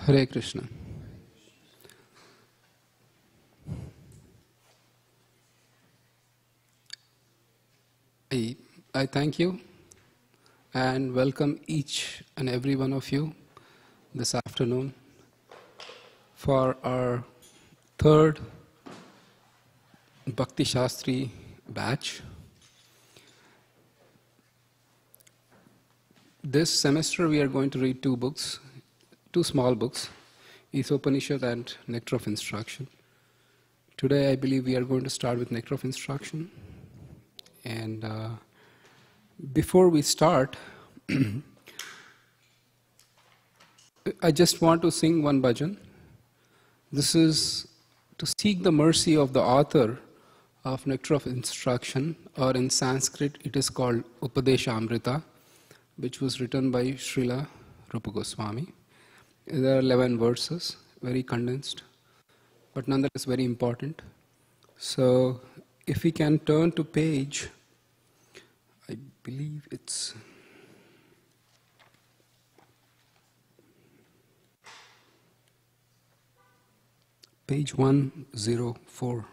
Hare Krishna. I thank you and welcome each and every one of you this afternoon for our third Bhakti Shastri batch. This semester we are going to read two books, two small books, Upanishad and Nectar of Instruction. Today I believe we are going to start with Nectar of Instruction. And before we start, I just want to sing one bhajan. This is to seek the mercy of the author of Nectar of Instruction, or in Sanskrit it is called Upadeshamrita, which was written by Srila Rupa Goswami. There are 11 verses, very condensed, but nonetheless very important. So if we can turn to page, I believe it's page 104.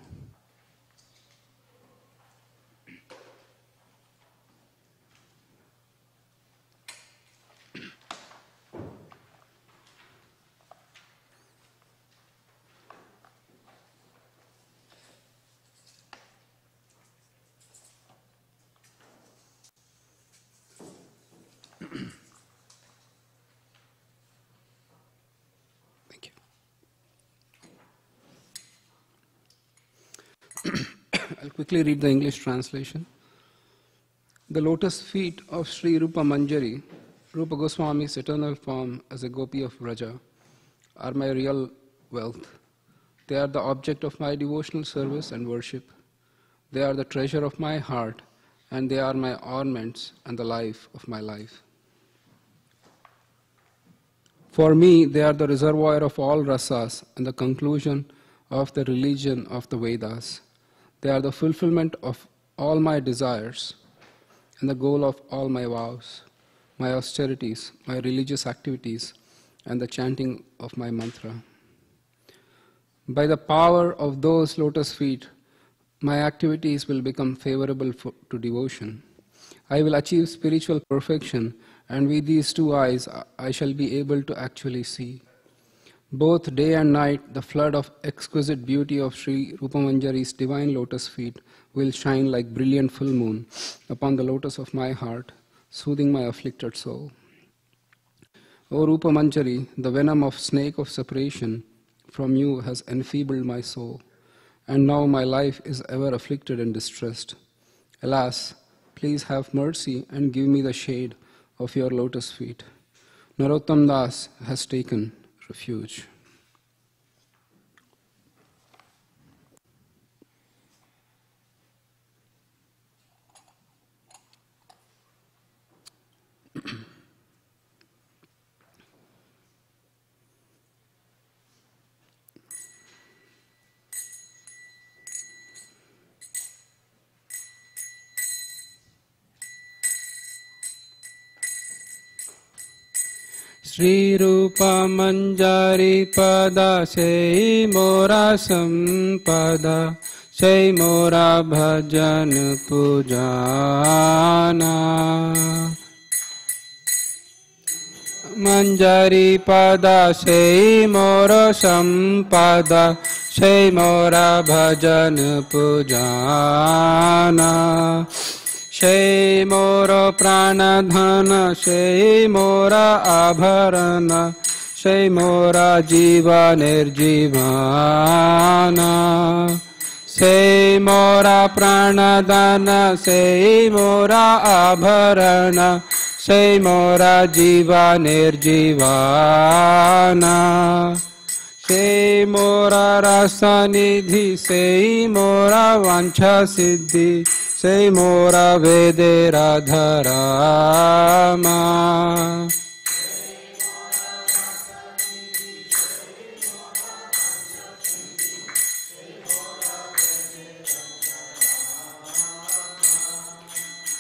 I'll quickly read the English translation. The lotus feet of Sri Rupa Manjari, Rupa Goswami's eternal form as a gopi of Vraja, are my real wealth. They are the object of my devotional service and worship. They are the treasure of my heart, and they are my ornaments and the life of my life. For me, they are the reservoir of all rasas and the conclusion of the religion of the Vedas. They are the fulfillment of all my desires and the goal of all my vows, my austerities, my religious activities, and the chanting of my mantra. By the power of those lotus feet, my activities will become favorable to devotion. I will achieve spiritual perfection, and with these two eyes, I shall be able to actually see. Both day and night, the flood of exquisite beauty of Sri Rupa Manjari's divine lotus feet will shine like brilliant full moon upon the lotus of my heart, soothing my afflicted soul. O Rupa Manjari, the venom of snake of separation from you has enfeebled my soul, and now my life is ever afflicted and distressed. Alas, please have mercy and give me the shade of your lotus feet. Narottam Das has taken refuge. Sri Rupa Manjari Pada Sei Mora Sampada Sei Mora Bhajan Pujana Manjari Pada Sei Mora Sampada Sei Mora Bhajan Pujana Sei mora prana dhana, sei mora abharana, sei mora jiva nirjivana. Sei mora prana dhana, sei mora abharana, sei mora jiva nirjivana. Sei mora rasa nidhi, sei mora vancha siddhi, sei mora vede radharama.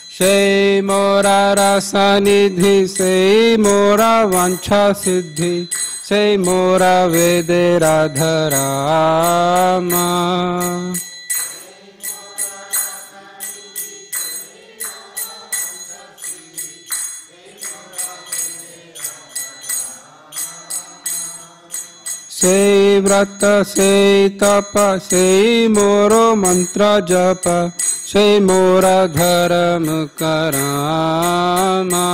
Sei mora rasa nidhi, sei mora vancha siddhi, sei mora vede Radharama. Sei vrata, sei tapa, sei moro mantra japa, sei mora dharam karama.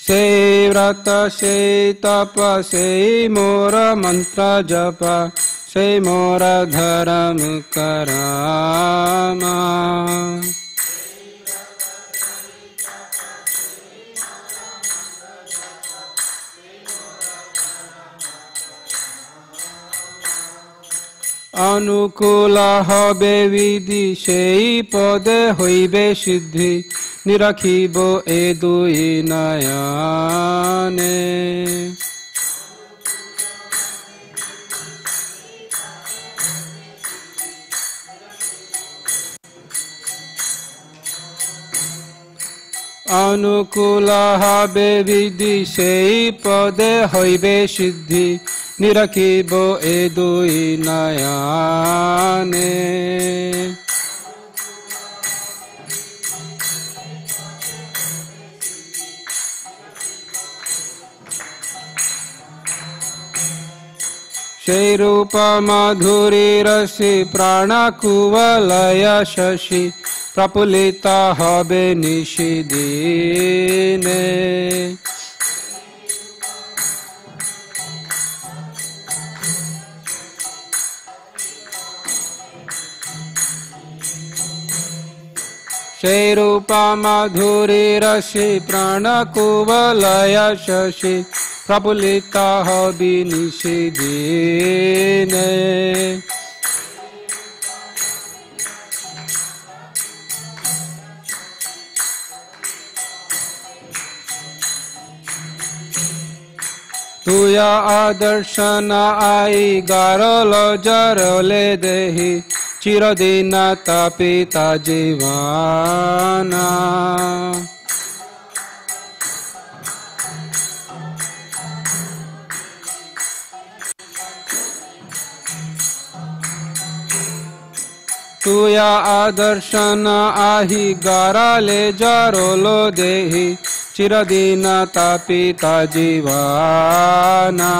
Sei vrata, sei tapa, sei mora mantra japa, sei mora dharam karama. Anukula hobe vidhi, sei pode hoibe siddhi, nirakhibo e dui nayane. Anukula habe vidhi, sei pode hoibe siddhi, nirakhibo e dui nayane. Sei rupa madhuri rasi prana kuvalaya shashi, prapulita habe nishidine. Sei rupa madhuri rasi prana kuvalaya shashi, prapulita habe nishidine. Tuya adarshana ai garolo jarole dehi, chirodina tapita jivana. Tuya adarshana ahi garale jarolo dehi, chiradina tapita jivana.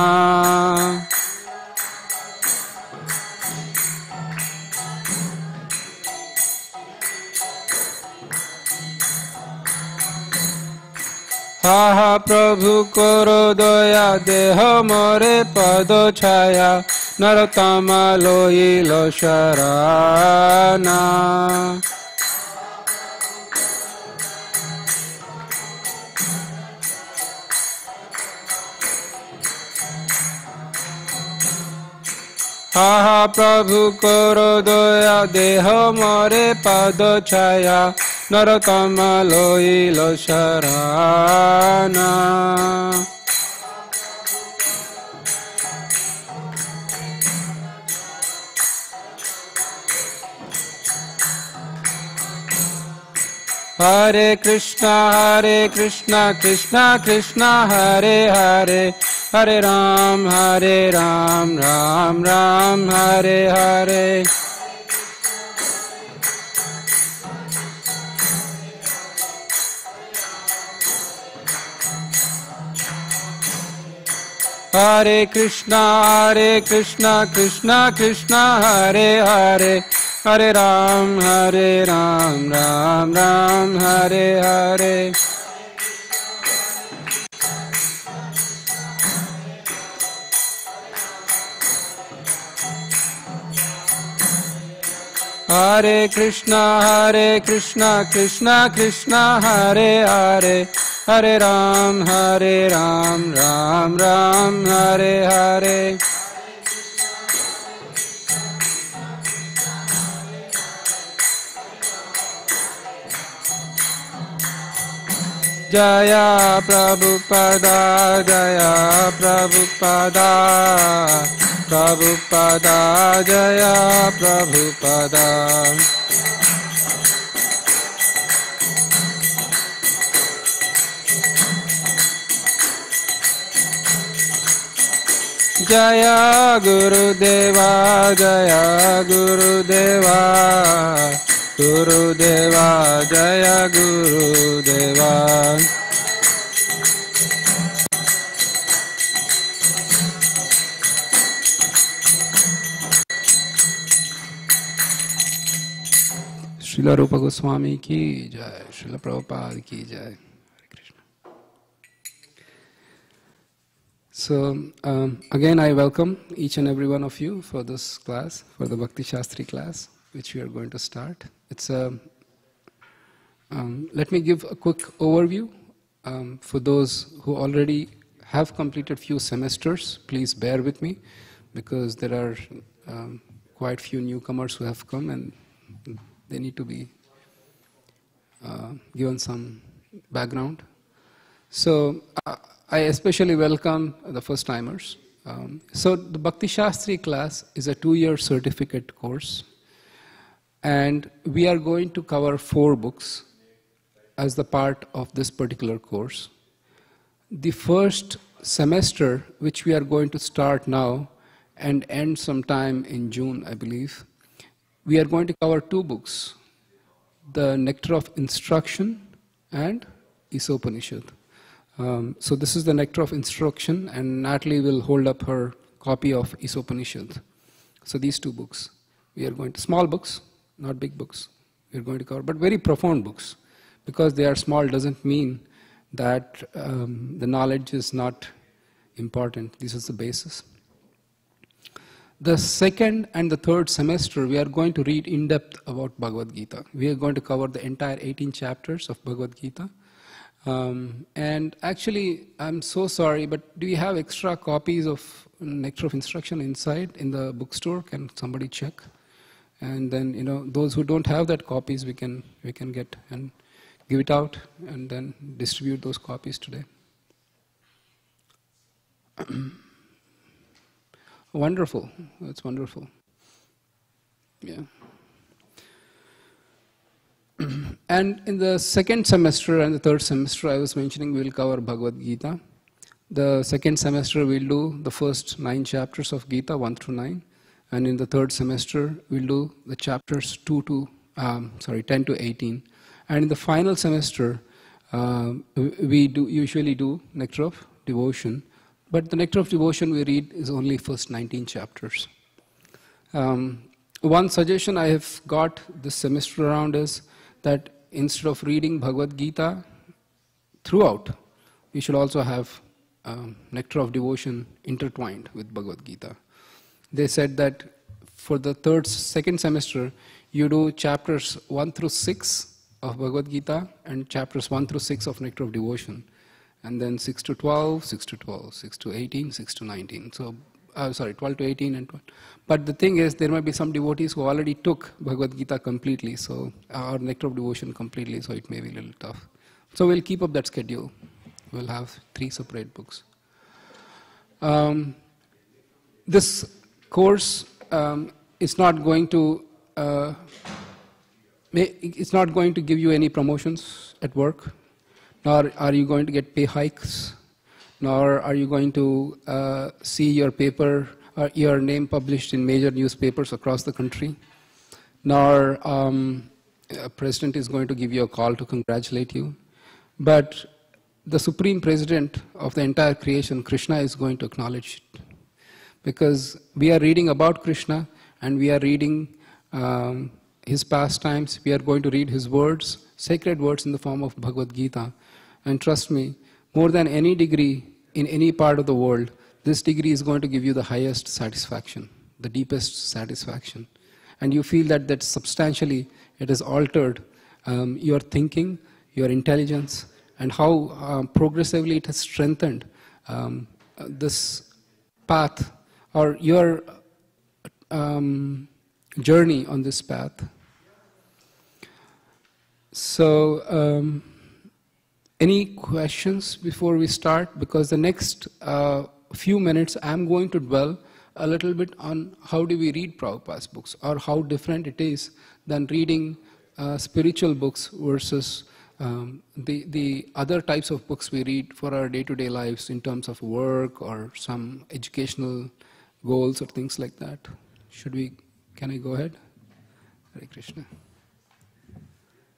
Ha ha Prabhu koro doya, deho more pado chaya, naratama loilo sharana. Ha ha Prabhu koro doya, deho more pado chaya, naratama loilo sharana. Hare Krishna, Krishna Krishna, Hare Hare, Hare Ram, Ram Ram, Hare Hare. Hare Krishna, Krishna Krishna, Hare Hare, Hare Ram, Ram Ram, Hare Hare. Hare Krishna, Krishna Krishna, Hare Hare, Hare Ram, Ram Ram, Hare Hare. Jaya Prabhupada, Jaya Prabhupada, Prabhupada Jaya Prabhupada. Jaya Guru Deva Jaya Guru Deva Guru Deva Jaya Guru Deva. Srila Rupa Goswami ki jai, Srila Prabhupada ki jai. Hare Krishna. So, again I welcome each and every one of you for this class, for the Bhakti Shastri class, which we are going to start. It's a, let me give a quick overview for those who already have completed few semesters. Please bear with me because there are quite few newcomers who have come and they need to be given some background. So I especially welcome the first timers. So the Bhakti Shastri class is a 2-year certificate course, and we are going to cover 4 books as the part of this particular course. The first semester, which we are going to start now and end sometime in June, I believe, we are going to cover 2 books, the Nectar of Instruction and Isopanishad. So this is the Nectar of Instruction, and Natalie will hold up her copy of Isopanishad. So these 2 books, we are going to, small books, not big books, we are going to cover, but very profound books. Because they are small doesn't mean that the knowledge is not important. This is the basis. The second and the third semester, we are going to read in depth about Bhagavad Gita. We are going to cover the entire 18 chapters of Bhagavad Gita. And actually, I'm so sorry, but do you have extra copies of Nectar of Instruction inside in the bookstore? Can somebody check? And then, you know, those who don't have that copies, we can get and give it out and then distribute those copies today. Wonderful. That's wonderful. Yeah. And in the second semester and the third semester, I was mentioning we'll cover Bhagavad Gita. The second semester, we'll do the first 9 chapters of Gita, 1 through 9. And in the third semester, we'll do the chapters 10 to 18. And in the final semester, we usually do Nectar of Devotion. But the Nectar of Devotion we read is only first 19 chapters. One suggestion I have got this semester around is that instead of reading Bhagavad Gita throughout, we should also have Nectar of Devotion intertwined with Bhagavad Gita. They said that for the second semester, you do chapters 1 through 6 of Bhagavad Gita and chapters 1 through 6 of Nectar of Devotion. And then 6 to 12, 6 to 12, 6 to 18, 6 to 19. So, 12 to 18 and 12. But the thing is, there might be some devotees who already took Bhagavad Gita completely, so or Nectar of Devotion completely, so it may be a little tough. So we'll keep up that schedule. We'll have 3 separate books. This course is not going to give you any promotions at work. Nor are you going to get pay hikes, nor are you going to see your paper or your name published in major newspapers across the country, nor a president is going to give you a call to congratulate you. But the Supreme President of the entire creation, Krishna, is going to acknowledge it. Because we are reading about Krishna and we are reading his pastimes, we are going to read his words, sacred words in the form of Bhagavad Gita. And trust me, more than any degree in any part of the world, this degree is going to give you the highest satisfaction, the deepest satisfaction. And you feel that substantially it has altered your thinking, your intelligence, and how progressively it has strengthened this path or your journey on this path. So, any questions before we start? Because the next few minutes I'm going to dwell a little bit on how do we read Prabhupada's books, or how different it is than reading spiritual books versus the other types of books we read for our day-to-day lives in terms of work or some educational goals or things like that. Can I go ahead? Hare Krishna.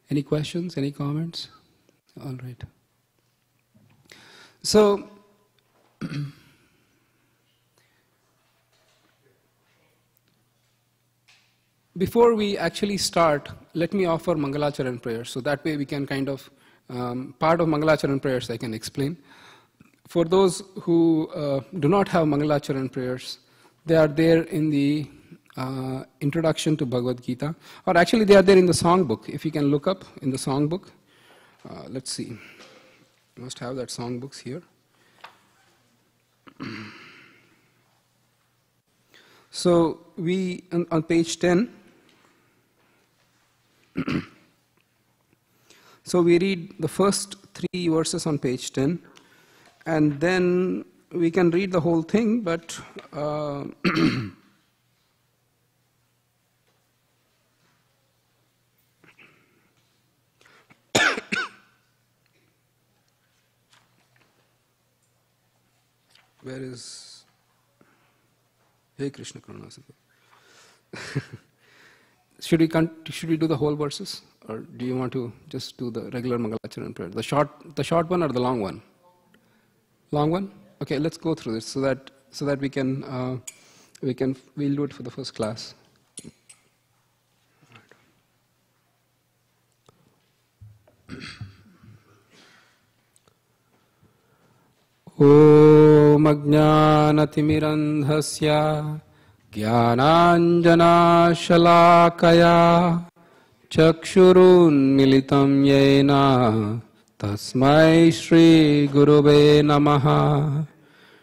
Any questions, any comments? All right. So, before we actually start, let me offer Mangalacharan prayers. So that way we can kind of, part of Mangalacharan prayers I can explain. For those who do not have Mangalacharan prayers, they are there in the introduction to Bhagavad Gita. Or actually they are there in the songbook. If you can look up in the songbook. Let's see. I must have that songbooks here. So we, on page 10, so we read the first 3 verses on page 10, and then we can read the whole thing, but where is Hey Krishna Karuna? Should we do the whole verses, or do you want to just do the regular Mangalacharan prayer? The short one or the long one? Long one? Okay, let's go through this so that we'll do it for the first class. Om Ajnanatimirandhasya Jnananjana Shalakaya Chakshurun Militam Yena Tasmai Shri Gurube Namaha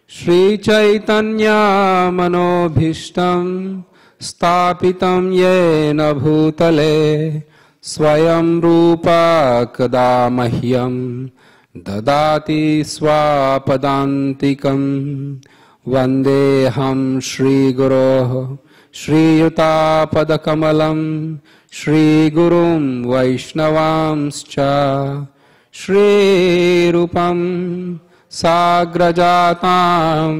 Shri Chaitanya Manobhishtam Stapitam Yena Bhutale Swayam Rupa Kadamahyam Dadati Swapadantikam Vandeham Shri Guroh Shri Yuta Padakamalam Shri Gurum Vaishnavamscha Shri Rupam Sagrajatam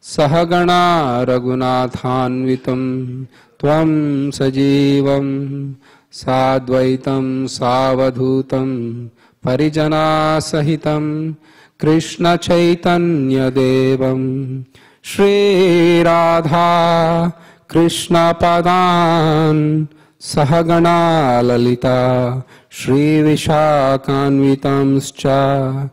Sahagana Raghunathanvitam Tvam Sajivam Sadvaitam Savadhutam Parijana Sahitam Krishna Chaitanya Devam Shri Radha Krishna Padan Sahagana Lalita Shri Vishakanvitamscha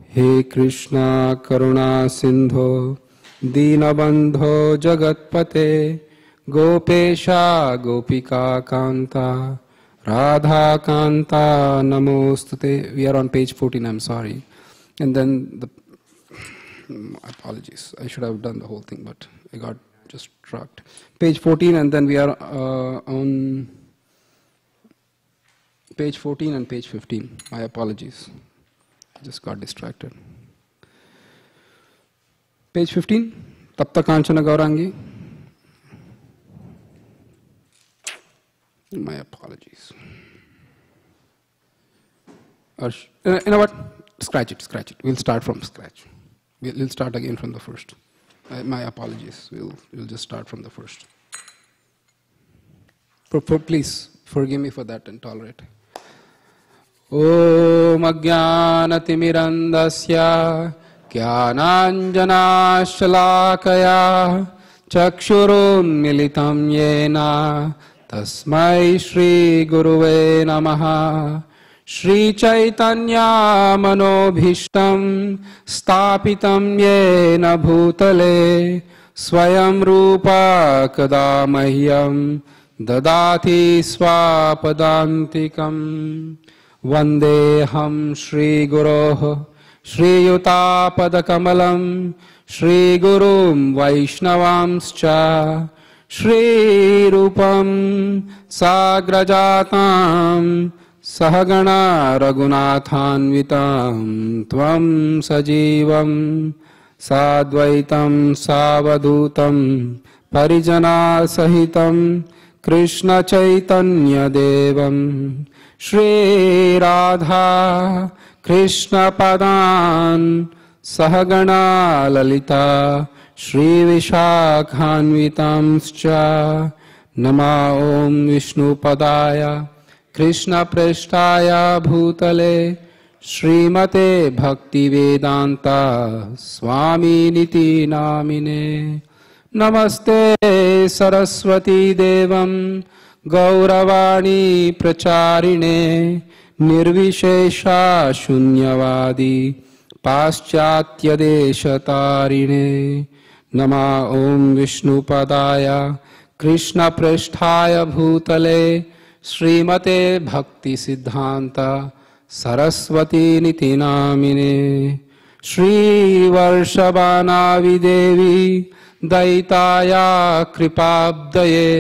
He Krishna Karuna Sindho Dinabandho Jagatpate Gopesha Gopika Kanta Radha Kanta Namostute. We are on page 14, I'm sorry. And then apologies, I should have done the whole thing, but I got just trapped. Page 14, and then we are on page 14 and page 15. My apologies. I just got distracted. Page 15, Tapta Kanchana Gaurangi. My apologies. Or, you know what? Scratch it. We'll start from scratch. We'll start again from the first. My apologies. We'll just start from the first. Please forgive me for that and tolerate. Om Ajnanatimirandasya Jnananjana Shalakaya Chakshurun Militam Yena Tasmai Shri Guruve Namaha Shri Chaitanya Manobhishtam Stapitam Yena Bhutale Swayam Rupa Kadamahyam Dadati Swapadantikam Vandeham Shri Guroh Shri Yuta Padakamalam Shri Gurum Vaishnavamscha Shri Rupam Sagrajatam Sahagana Raghunathanvitam Tvam Sajivam साद्वैतं सावधूतं परिजनासहितं कृष्णचैतन्यदेवं Shri Radha कृष्णपदान् सहगणा Lalita श्रीविशाखान्वितांश्च नमा ॐ विष्णुपदाय कृष्णप्रेष्ठाय भूतले श्रीमते भक्तिवेदान्ता स्वामिनिति नामिने। नमस्ते सरस्वती देवं गौरवाणी प्रचारिणे निर्विशेषा शून्यवादी पाश्चात्यदेशतारिणे। नमा ॐ विष्णुपदाय कृष्णप्रेष्ठाय भूतले श्रीमते भक्तिसिद्धान्त सरस्वतीनिति नामिने। श्रीवर्षभानावि देवी दयिताया कृपाब्दये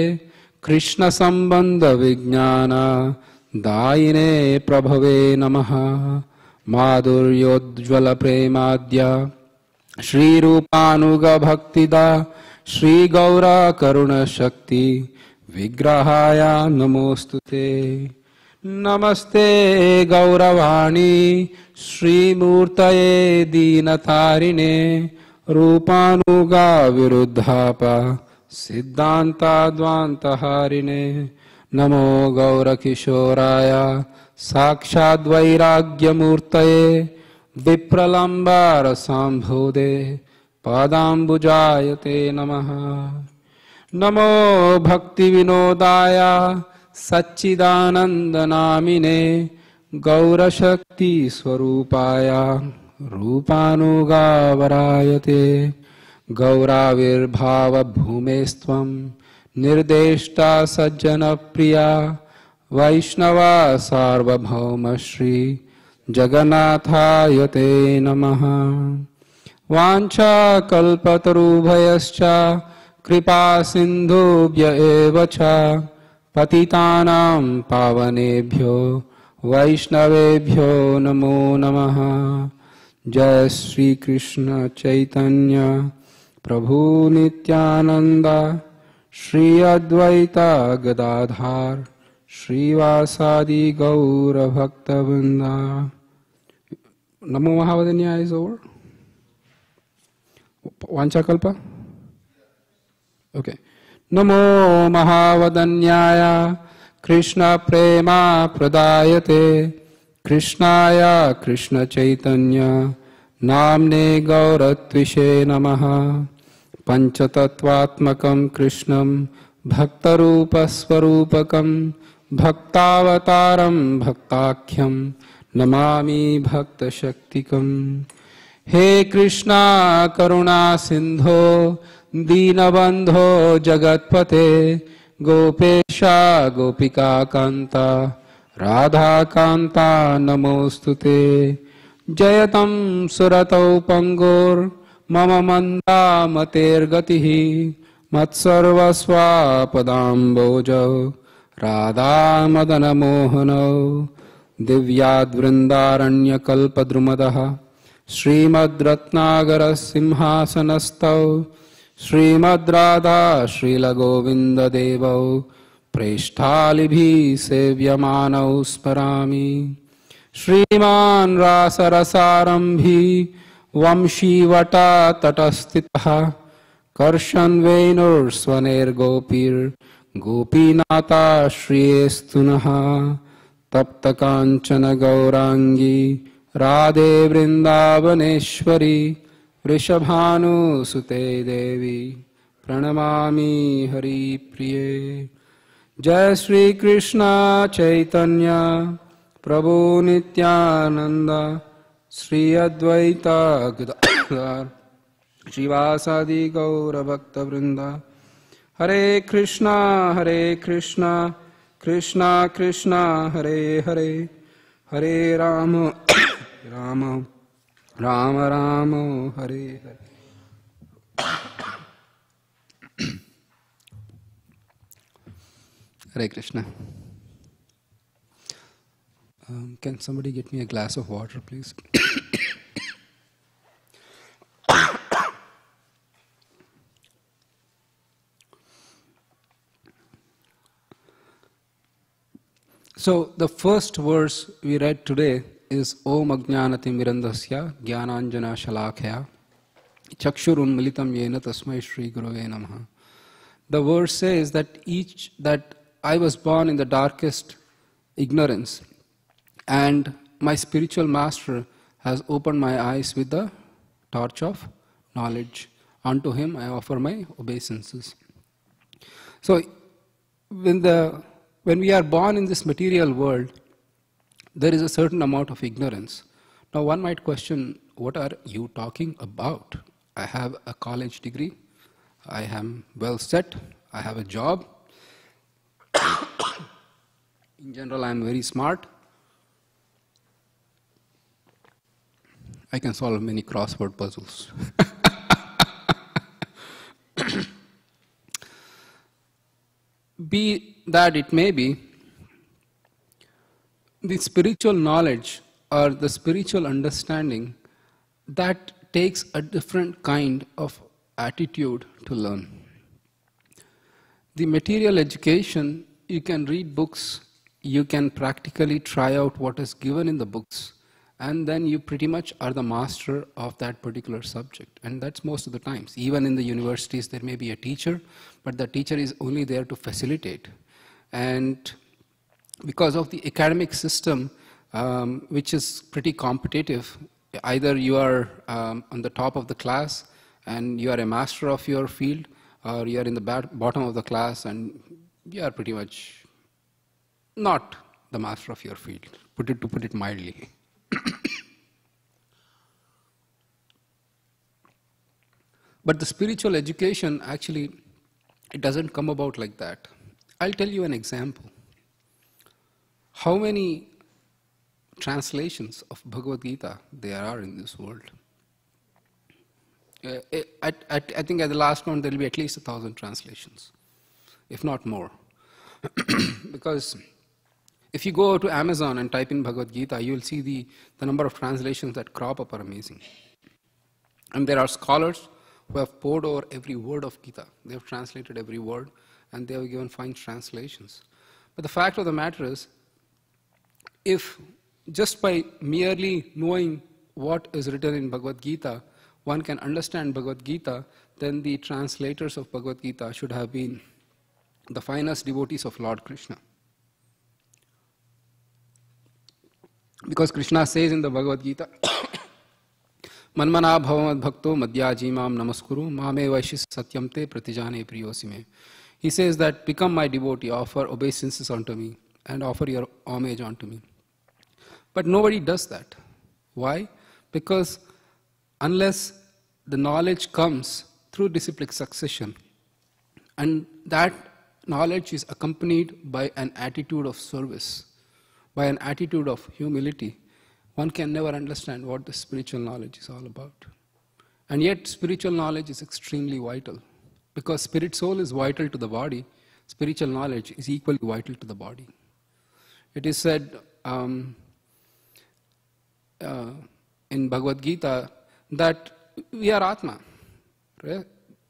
कृष्णसम्बन्धविज्ञान दायिने प्रभवे नमः। माधुर्योज्ज्वलप्रेमाद्य श्रीरूपानुगभक्तिदा श्रीगौरकरुणशक्ति विग्रहाय नमोस्तुते। नमस्ते गौरवाणी श्रीमूर्तये दीनतारिणे रूपानुगा विरुद्धाप सिद्धान्ताद्वान्तहारिणे। नमो गौरकिशोराय साक्षाद्वैराग्यमूर्तये विप्रलम्बारसाम्भोदे पादाम्बुजाय ते नमः। नमो भक्तिविनोदाय सच्चिदानन्दनामिने गौरशक्तिस्वरूपाय रूपानुगावराय ते। गौराविर्भावभूमेस्त्वं निर्देष्टा सज्जनप्रिया वैष्णवा सार्वभौम श्री जगन्नाथाय ते नमः। वाञ्छाकल्पतरुभयश्च कृपा सिन्धुभ्य एव च पतितानां पावनेभ्यो वैष्णवेभ्यो नमो नमः। जय श्री कृष्ण चैतन्य प्रभु नित्यानंद श्री अद्वैत गदाधर श्रीवासादि गौर भक्तवृंद। नमो महावदन्याय is over. Vanchakalpa? Okay. नमो महावदन्याय कृष्ण प्रेमा प्रदायते कृष्णाय कृष्ण चैतन्य नाम्ने गौरत्विषे नमः। पंचतत्वात्मकं कृष्णं भक्तरूपस्वरूपकं भक्तावतारं भक्ताख्यं नमामि भक्तशक्तिकं। हे कृष्णा करुणा सिंधो दीनबंधो जगत्पते गोपेशा गोपिका कांता राधा कांता नमोस्तुते। जयतं सुरतौ पंगोर मम मंदा मतेर्गतिः मत्सर्वस्वापदाम्बोजौ राधा मदन मोहनौ। दिव्याद्वृन्दारण्यकल्पद्रुमदः श्रीमद्रत्नागर सिंहासनस्थौ श्रीमद्राधा श्रीलगोविन्ददेवौ प्रेष्ठालिभिः सेव्यमानौ स्मरामि। श्रीमान् रासरसारम्भी वंशीवटा तटस्थितः कर्षन् वेणुर्स्वनैर्गोपीर्गोपीनाथा श्रियेस्तु नः। तप्तकाञ्चन गौरांगी राधे वृन्दावनेश्वरी वृषभानुसुते देवी प्रणमामि हरिप्रिये। जय श्री कृष्ण चैतन्य प्रभु नित्यानंद श्री अद्वैत गदाधर श्रीवासादि गौर भक्तवृंद। हरे Krishna Krishna Krishna Hare Hare Hare Ram Ram Ram Ram Hare Hare. Hare Krishna. Can somebody get me a glass of water, please? So the first verse we read today is Om Ajnanatim Mirandasya Jnananjana Shalakaya Chakshurunmilitam Yena Tasmai Shri Gurave Namaha. The verse says that I was born in the darkest ignorance, and my spiritual master has opened my eyes with the torch of knowledge. Unto him I offer my obeisances. So when we are born in this material world, there is a certain amount of ignorance. Now one might question, what are you talking about? I have a college degree, I am well set, I have a job. In general, I am very smart. I can solve many crossword puzzles. Be that it may be, the spiritual knowledge or the spiritual understanding, that takes a different kind of attitude to learn. The material education, you can read books, you can practically try out what is given in the books, and then you pretty much are the master of that particular subject. And that's most of the times. Even in the universities, there may be a teacher, but the teacher is only there to facilitate. And because of the academic system, which is pretty competitive, either you are on the top of the class and you are a master of your field, or you are in the bottom of the class and you are pretty much not the master of your field, to put it mildly. But the spiritual education, actually, it doesn't come about like that. I'll tell you an example. How many translations of Bhagavad Gita there are in this world? I think at the last count there will be at least 1,000 translations, if not more. Because if you go to Amazon and type in Bhagavad Gita, you will see the number of translations that crop up are amazing. And there are scholars who have pored over every word of Gita. They have translated every word, and they have given fine translations. But the fact of the matter is, if just by merely knowing what is written in Bhagavad Gita, one can understand Bhagavad Gita, then the translators of Bhagavad Gita should have been the finest devotees of Lord Krishna. Because Krishna says in the Bhagavad Gita, Manmana bhavamad bhakto madhyajimam namaskuru mame vaishis satyam te pratijane priyosime. He says that become my devotee, offer obeisances unto me, and offer your homage unto me. But nobody does that. Why? Because unless the knowledge comes through disciplic succession, and that knowledge is accompanied by an attitude of service, by an attitude of humility, one can never understand what the spiritual knowledge is all about. And yet spiritual knowledge is extremely vital. Because spirit soul is vital to the body, spiritual knowledge is equally vital to the body. It is said in Bhagavad Gita that we are Atma. Right?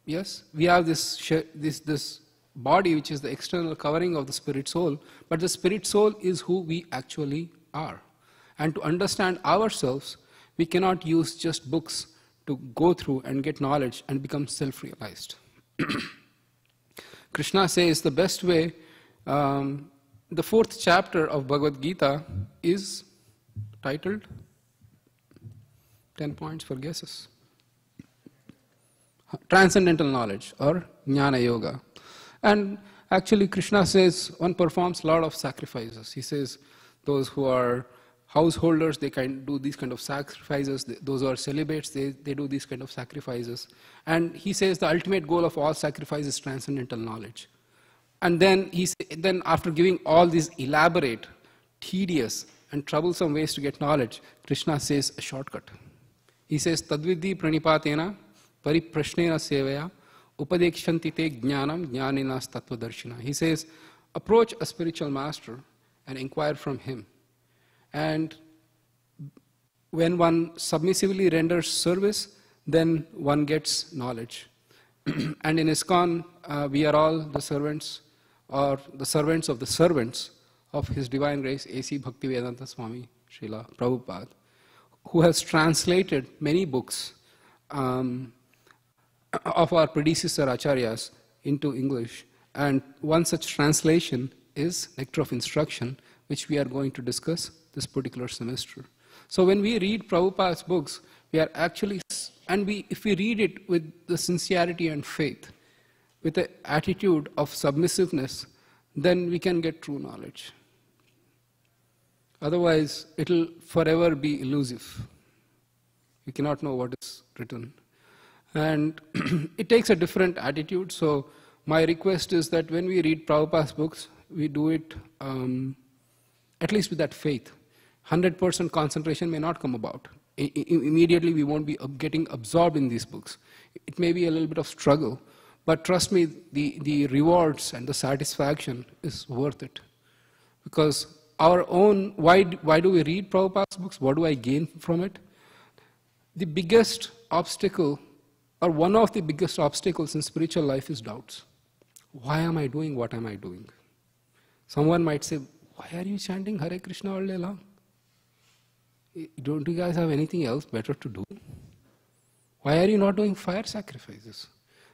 Yes, we have this body which is the external covering of the spirit soul, but the spirit soul is who we actually are. And to understand ourselves, we cannot use just books to go through and get knowledge and become self-realized. Krishna says the best way, the 4th chapter of Bhagavad Gita is titled 10 points for guesses. Transcendental knowledge or Jnana Yoga. And actually Krishna says one performs a lot of sacrifices. He says those who are householders, they can do these kind of sacrifices. Those who are celibates, they do these kind of sacrifices. And he says the ultimate goal of all sacrifice is transcendental knowledge. And then after giving all these elaborate, tedious, and troublesome ways to get knowledge, Krishna says a shortcut. He says, Tadvidhi pranipatena pariprashnena sevaya upadekshanti te jnanam jnaninas tattvadarshina. He says, approach a spiritual master and inquire from him. And when one submissively renders service, then one gets knowledge. And in ISKCON, we are all the servants, or the servants of the servants of His Divine Grace A.C. Bhaktivedanta Swami Srila Prabhupada, who has translated many books of our predecessor acharyas into English. And one such translation is Nectar of Instruction, which we are going to discuss this particular semester. So when we read Prabhupada's books, we are actually, if we read it with the sincerity and faith, with the attitude of submissiveness, then we can get true knowledge. Otherwise, it will forever be elusive. We cannot know what is written. And it takes a different attitude. So my request is that when we read Prabhupada's books, we do it at least with that faith. 100% concentration may not come about. Immediately we won't be getting absorbed in these books. It may be a little bit of struggle, but trust me, the rewards and the satisfaction is worth it. Because our own, why do we read Prabhupada's books? What do I gain from it? The biggest obstacle, or one of the biggest obstacles in spiritual life is doubts. Why am I doing what am I doing? Someone might say, why are you chanting Hare Krishna all day long? Don't you guys have anything else better to do? Why are you not doing fire sacrifices?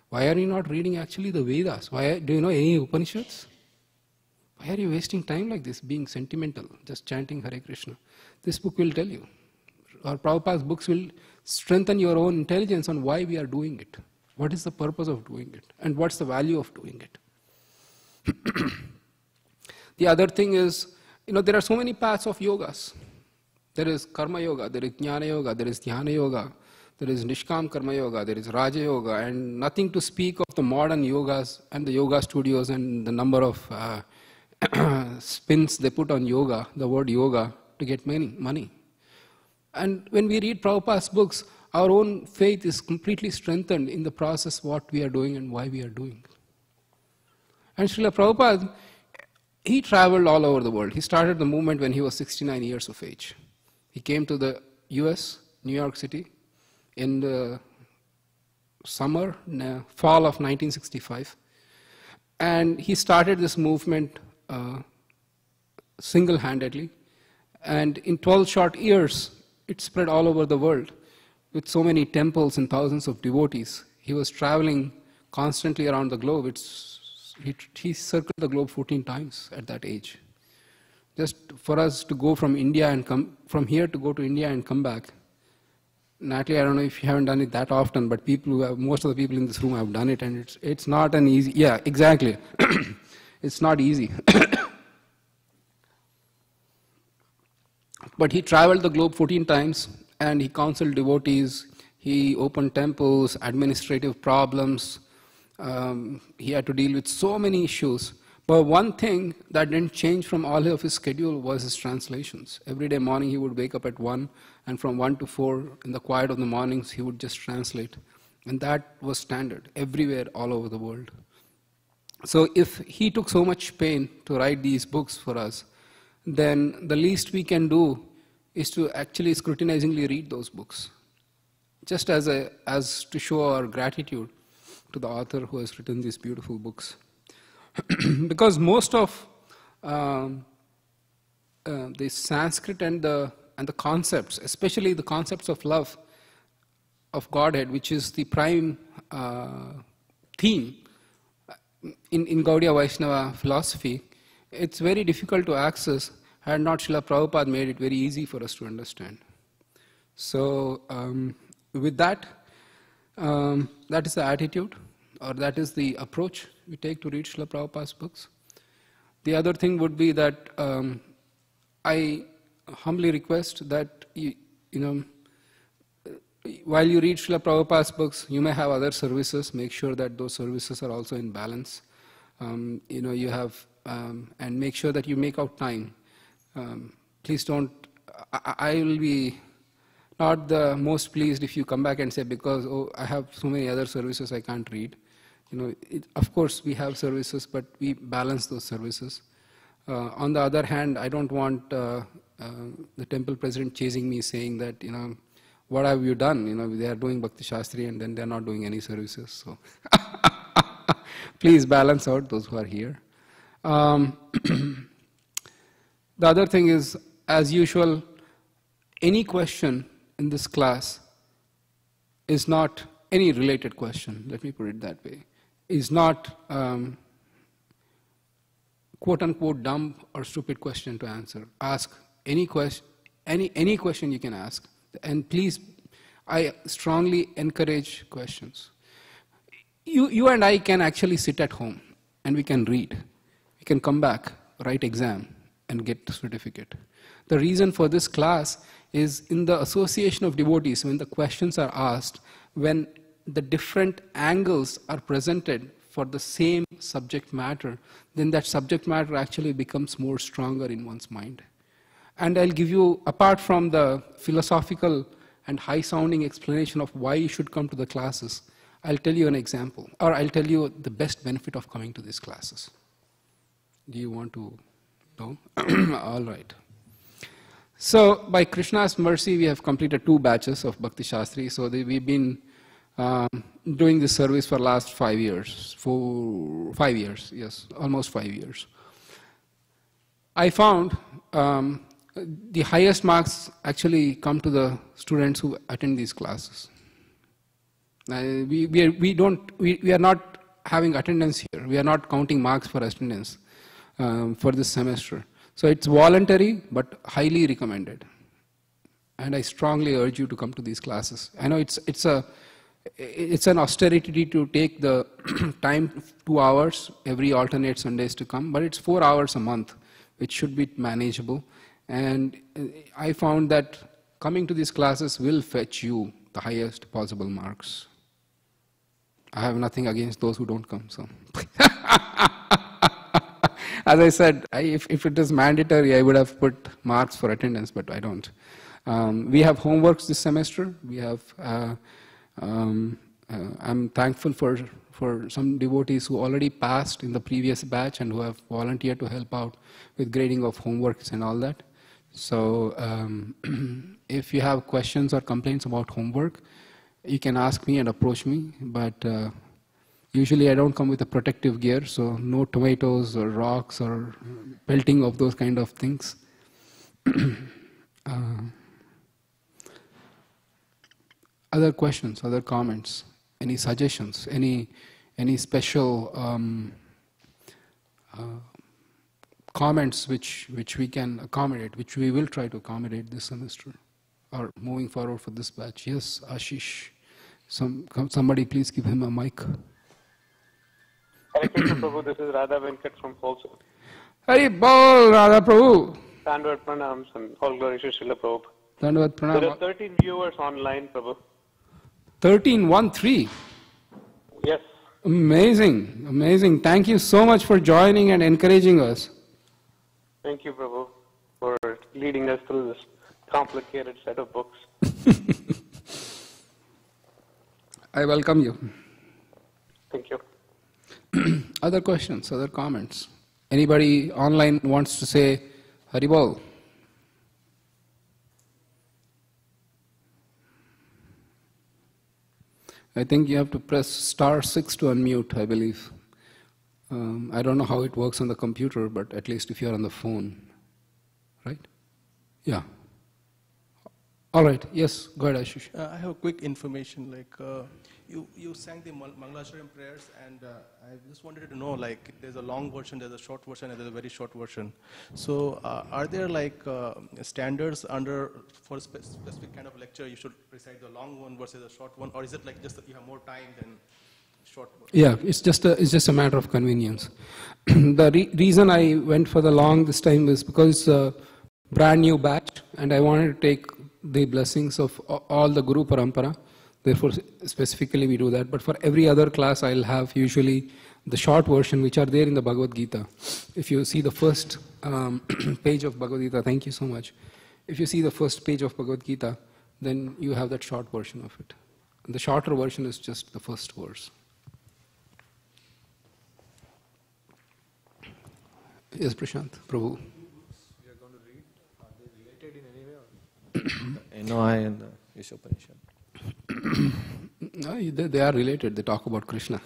Why are you not reading actually the Vedas? Do you know any Upanishads? Why are you wasting time like this, being sentimental, just chanting Hare Krishna? This book will tell you. Or Prabhupada's books will strengthen your own intelligence on why we are doing it. What is the purpose of doing it? And what's the value of doing it? The other thing is, there are so many paths of yogas. There is Karma Yoga, there is Jnana Yoga, there is Dhyana Yoga, there is Nishkam Karma Yoga, there is Raja Yoga, and nothing to speak of the modern yogas and the yoga studios and the number of spins they put on yoga, the word yoga, to get money. And when we read Prabhupada's books, our own faith is completely strengthened in the process, what we are doing and why we are doing. And Srila Prabhupada, he traveled all over the world. He started the movement when he was 69 years of age. He came to the US, New York City, in the fall of 1965. And he started this movement single-handedly. And in 12 short years, it spread all over the world with so many temples and thousands of devotees. He was traveling constantly around the globe. He circled the globe 14 times at that age. Just for us to go from India and from here to go to India and come back. Natalie, I don't know if you haven't done it that often, but most of the people in this room have done it, and it's not an easy. Yeah, exactly. It's not easy. But he traveled the globe 14 times, and he counseled devotees. He opened temples, administrative problems. He had to deal with so many issues. But one thing that didn't change from all of his schedule was his translations. Every day morning he would wake up at 1, and from 1 to 4 in the quiet of the mornings he would just translate. And that was standard everywhere all over the world. So if he took so much pain to write these books for us, then the least we can do is to actually scrutinizingly read those books, just as to show our gratitude to the author who has written these beautiful books. Because most of the Sanskrit and the concepts, especially the concepts of love, of Godhead, which is the prime theme in Gaudiya Vaishnava philosophy, it's very difficult to access had not Srila Prabhupada made it very easy for us to understand. So with that, that is the attitude, or that is the approach we take to read Srila Prabhupada's books. The other thing would be that I humbly request that while you read Srila Prabhupada's books, you may have other services. Make sure that those services are also in balance. You have, and make sure that you make out time. Please don't. I will be not the most pleased if you come back and say, because I have so many other services I can't read. Of course we have services, but we balance those services. On the other hand, I don't want the temple president chasing me, saying that, what have you done? They are doing Bhakti Shastri and then they are not doing any services. So please balance out those who are here. The other thing is, as usual, any question in this class is not any related question, let me put it that way, is not quote unquote dumb or stupid question to answer. Ask any question, any question you can ask. And please, I strongly encourage questions. You and I can actually sit at home and we can read. We can come back, write exam, and get the certificate. The reason for this class is in the association of devotees, when the questions are asked, when the different angles are presented for the same subject matter, then that subject matter actually becomes more stronger in one's mind. And I'll give you, apart from the philosophical and high-sounding explanation of why you should come to the classes, I'll tell you an example, or I'll tell you the best benefit of coming to these classes. Do you want to know? All right. So, by Krishna's mercy, we have completed 2 batches of Bhakti Shastri. So, we've been doing this service for last 5 years. 5 years, yes, almost 5 years. I found the highest marks actually come to the students who attend these classes. We are not having attendance here. We are not counting marks for attendance for this semester. So it's voluntary but highly recommended. And I strongly urge you to come to these classes. I know it's an austerity to take the time 2 hours every alternate Sundays to come, but it's 4 hours a month, which should be manageable. And I found that coming to these classes will fetch you the highest possible marks. I have nothing against those who don't come. So, as I said, if it is mandatory, I would have put marks for attendance, but I don't. We have homeworks this semester. We have. I'm thankful for some devotees who already passed in the previous batch and who have volunteered to help out with grading of homeworks and all that. So if you have questions or complaints about homework, you can ask me and approach me, but usually I don't come with a protective gear, so no tomatoes or rocks or pelting of those kind of things. Other questions, other comments, any suggestions, any special comments which we can accommodate, which we will try to accommodate this semester or moving forward for this batch. Yes, Ashish. Somebody please give him a mic. Hare Krishna Prabhu, this is Radha Venkat from Polson. Hari Bol, Radha Prabhu. Dandavad pranams and all glory to Srila Prabhu. Dandavad pranam. There are 13 viewers online, Prabhu. 13. Yes. Amazing, amazing. Thank you so much for joining and encouraging us. Thank you, Prabhu, for leading us through this complicated set of books. I welcome you. Thank you. Other questions, other comments? Anybody online wants to say Haribol? I think you have to press *6 to unmute, I believe. I don't know how it works on the computer, but at least if you're on the phone, right? Yeah. All right. Yes, go ahead, Ashish. I have a quick information. Like you sang the Mangalacharan prayers, and I just wanted to know, like, there's a long version, there's a short version, and there's a very short version. So, are there like standards for a specific kind of lecture? You should recite the long one versus the short one, or is it like just that you have more time than short one? Yeah, it's just a matter of convenience. The reason I went for the long this time is because it's a brand new batch, and I wanted to take the blessings of all the Guru Parampara. Therefore, specifically we do that. But for every other class, I'll have usually the short version, which are there in the Bhagavad Gita. If you see the first page of Bhagavad Gita, thank you so much. If you see the first page of Bhagavad Gita, then you have that short version of it. And the shorter version is just the first verse. Yes, Prashant, Prabhu. We are going to read. Are they related in any way? NOI and the Ishopanishad. No, they are related. They talk about Krishna.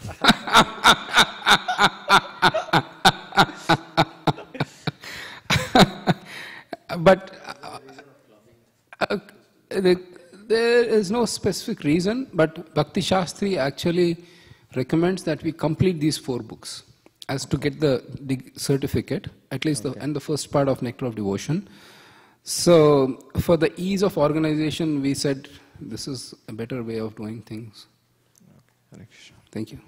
is no specific reason, but Bhakti Shastri actually recommends that we complete these 4 books as to get the certificate, at least and the first part of Nectar of Devotion. So for the ease of organization, we said this is a better way of doing things. Okay. Thank you.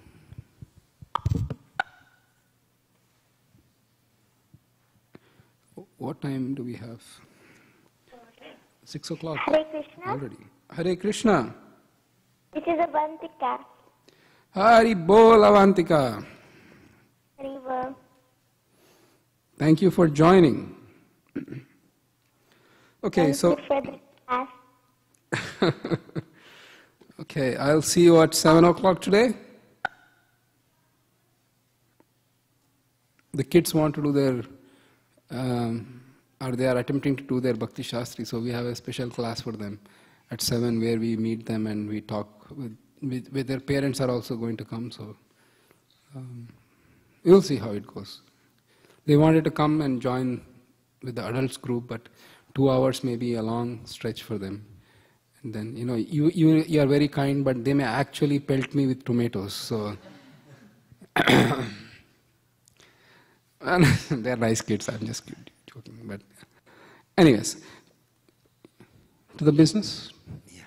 What time do we have? 6 o'clock. Hare Krishna. Already. Hare Krishna. This is Avantika. Hari Bol Avantika. Hari Bol. Thank you for joining. Okay, Thank so you for the class. okay, I'll see you at 7 o'clock today. The kids want to do their, or they are attempting to do their Bhakti Shastri, so we have a special class for them at 7 where we meet them and we talk with their parents are also going to come, so we'll see how it goes. They wanted to come and join with the adults group, but 2 hours may be a long stretch for them. And then, you are very kind, but they may actually pelt me with tomatoes, so... And they're nice kids, I'm just joking. But anyways, to the business? Yeah.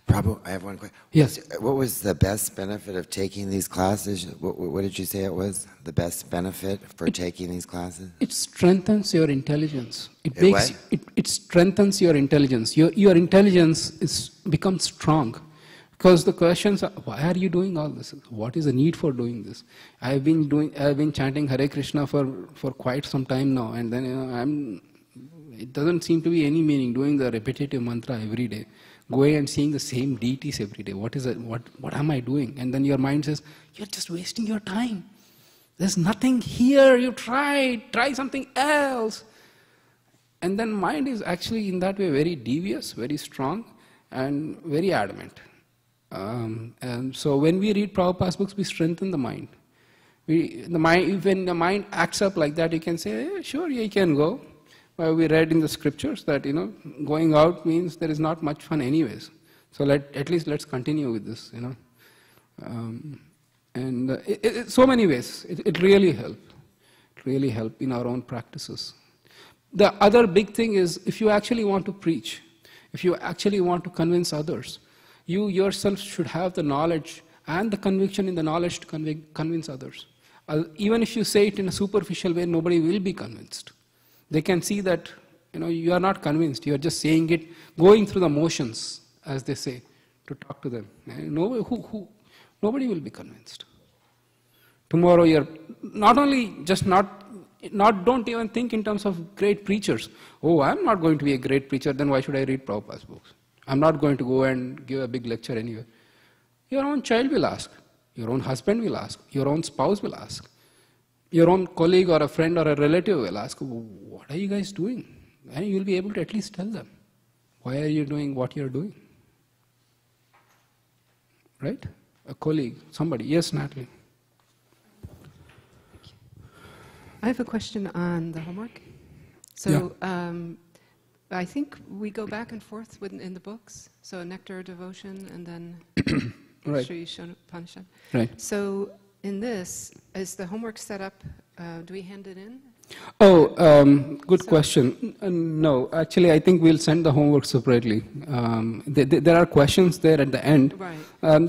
Prabhu, I have one question. Yes. What was the best benefit of taking these classes? What did you say it was? The best benefit for taking these classes? It strengthens your intelligence. What? It strengthens your intelligence. Your intelligence becomes strong. Because the questions are, why are you doing all this? What is the need for doing this? I've been chanting Hare Krishna for quite some time now, and then it doesn't seem to be any meaning doing the repetitive mantra every day, going and seeing the same deities every day. What is it? What am I doing? And then your mind says, you're just wasting your time. There's nothing here. You try something else. And then mind is actually in that way very devious, very strong, and very adamant. And so when we read Prabhupada's books, we strengthen the mind. When the mind acts up like that, you can say, yeah, sure, you can go. Well, we read in the scriptures that, going out means there is not much fun anyways. So at least let's continue with this, And so many ways, it really helps. It really helps in our own practices. The other big thing is, if you actually want to preach, if you actually want to convince others, you yourself should have the knowledge and the conviction in the knowledge to convince others. Even if you say it in a superficial way, nobody will be convinced. They can see that you are not convinced. You are just saying it, going through the motions, as they say, to talk to them. Nobody will be convinced. Tomorrow you're not only just don't even think in terms of great preachers. Oh, I'm not going to be a great preacher, then why should I read Prabhupada's books? I'm not going to go and give a big lecture anywhere. Your own child will ask. Your own husband will ask. Your own spouse will ask. Your own colleague or a friend or a relative will ask, what are you guys doing? And you'll be able to at least tell them, why are you doing what you're doing? Right? A colleague, somebody. Yes, Natalie. I have a question on the homework. So I think we go back and forth in the books. So Nectar, Devotion, and then Right. Sri Upanishad. Right. So in this, is the homework set up, do we hand it in? Oh, good question. No, actually, I think we'll send the homework separately. There are questions there at the end. Right.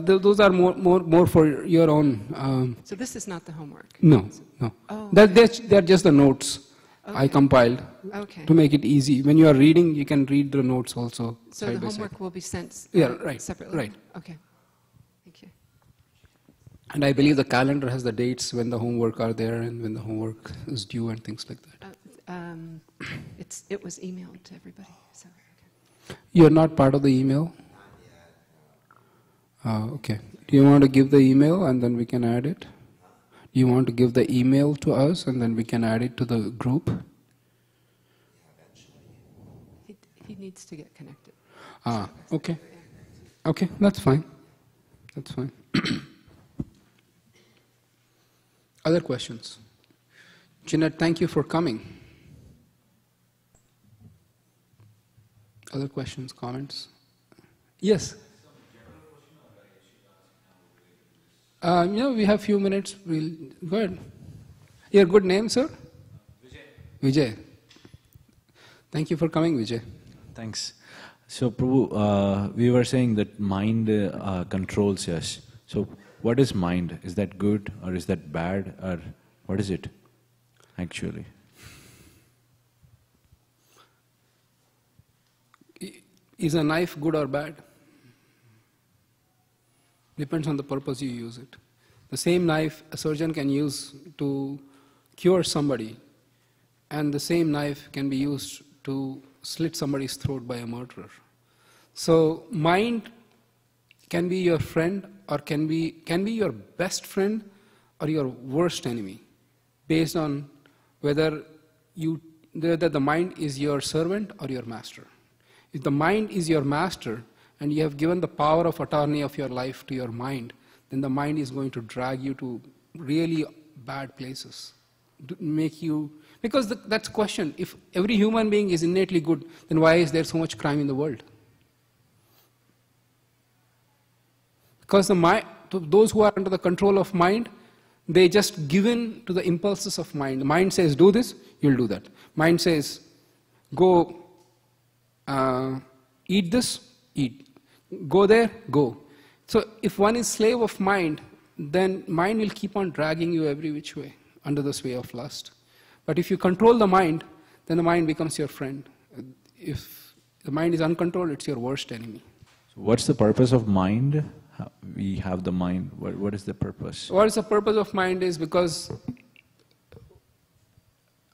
Those are more for your own. So this is not the homework? No. Oh. They're just the notes I compiled to make it easy. When you are reading, you can read the notes also. So the homework will be sent separately? Right. Okay. Thank you. And I believe the calendar has the dates when the homework are there and when the homework is due and things like that. It was emailed to everybody. So, okay. You're not part of the email? Okay. Do you want to give the email and then we can add it? Do you want to give the email to us and then we can add it to the group? He needs to get connected. Okay. Okay, that's fine. That's fine. Other questions? Jeanette, thank you for coming. Other questions, comments? Yes? We have few minutes. We'll go ahead. Your good name, sir? Vijay. Thank you for coming, Vijay. Thanks. So, Prabhu, we were saying that mind controls us. So, what is mind? Is that good or is that bad, or what is it actually? Is a knife good or bad? Depends on the purpose you use it. The same knife a surgeon can use to cure somebody, and the same knife can be used to slit somebody's throat by a murderer. So mind can be your friend, or can be your best friend or your worst enemy, based on whether the mind is your servant or your master. If the mind is your master, and you have given the power of attorney of your life to your mind, then the mind is going to drag you to really bad places. Make you, because that's the question. If every human being is innately good, then why is there so much crime in the world? Because those who are under the control of mind, they just give in to the impulses of mind. The mind says, do this, you'll do that. Mind says, go eat this, eat. Go there, go. So if one is slave of mind, then mind will keep on dragging you every which way, under the sway of lust. But if you control the mind, then the mind becomes your friend. If the mind is uncontrolled, it's your worst enemy. So what's the purpose of mind? We have the mind. What is the purpose? What is the purpose of mind is because...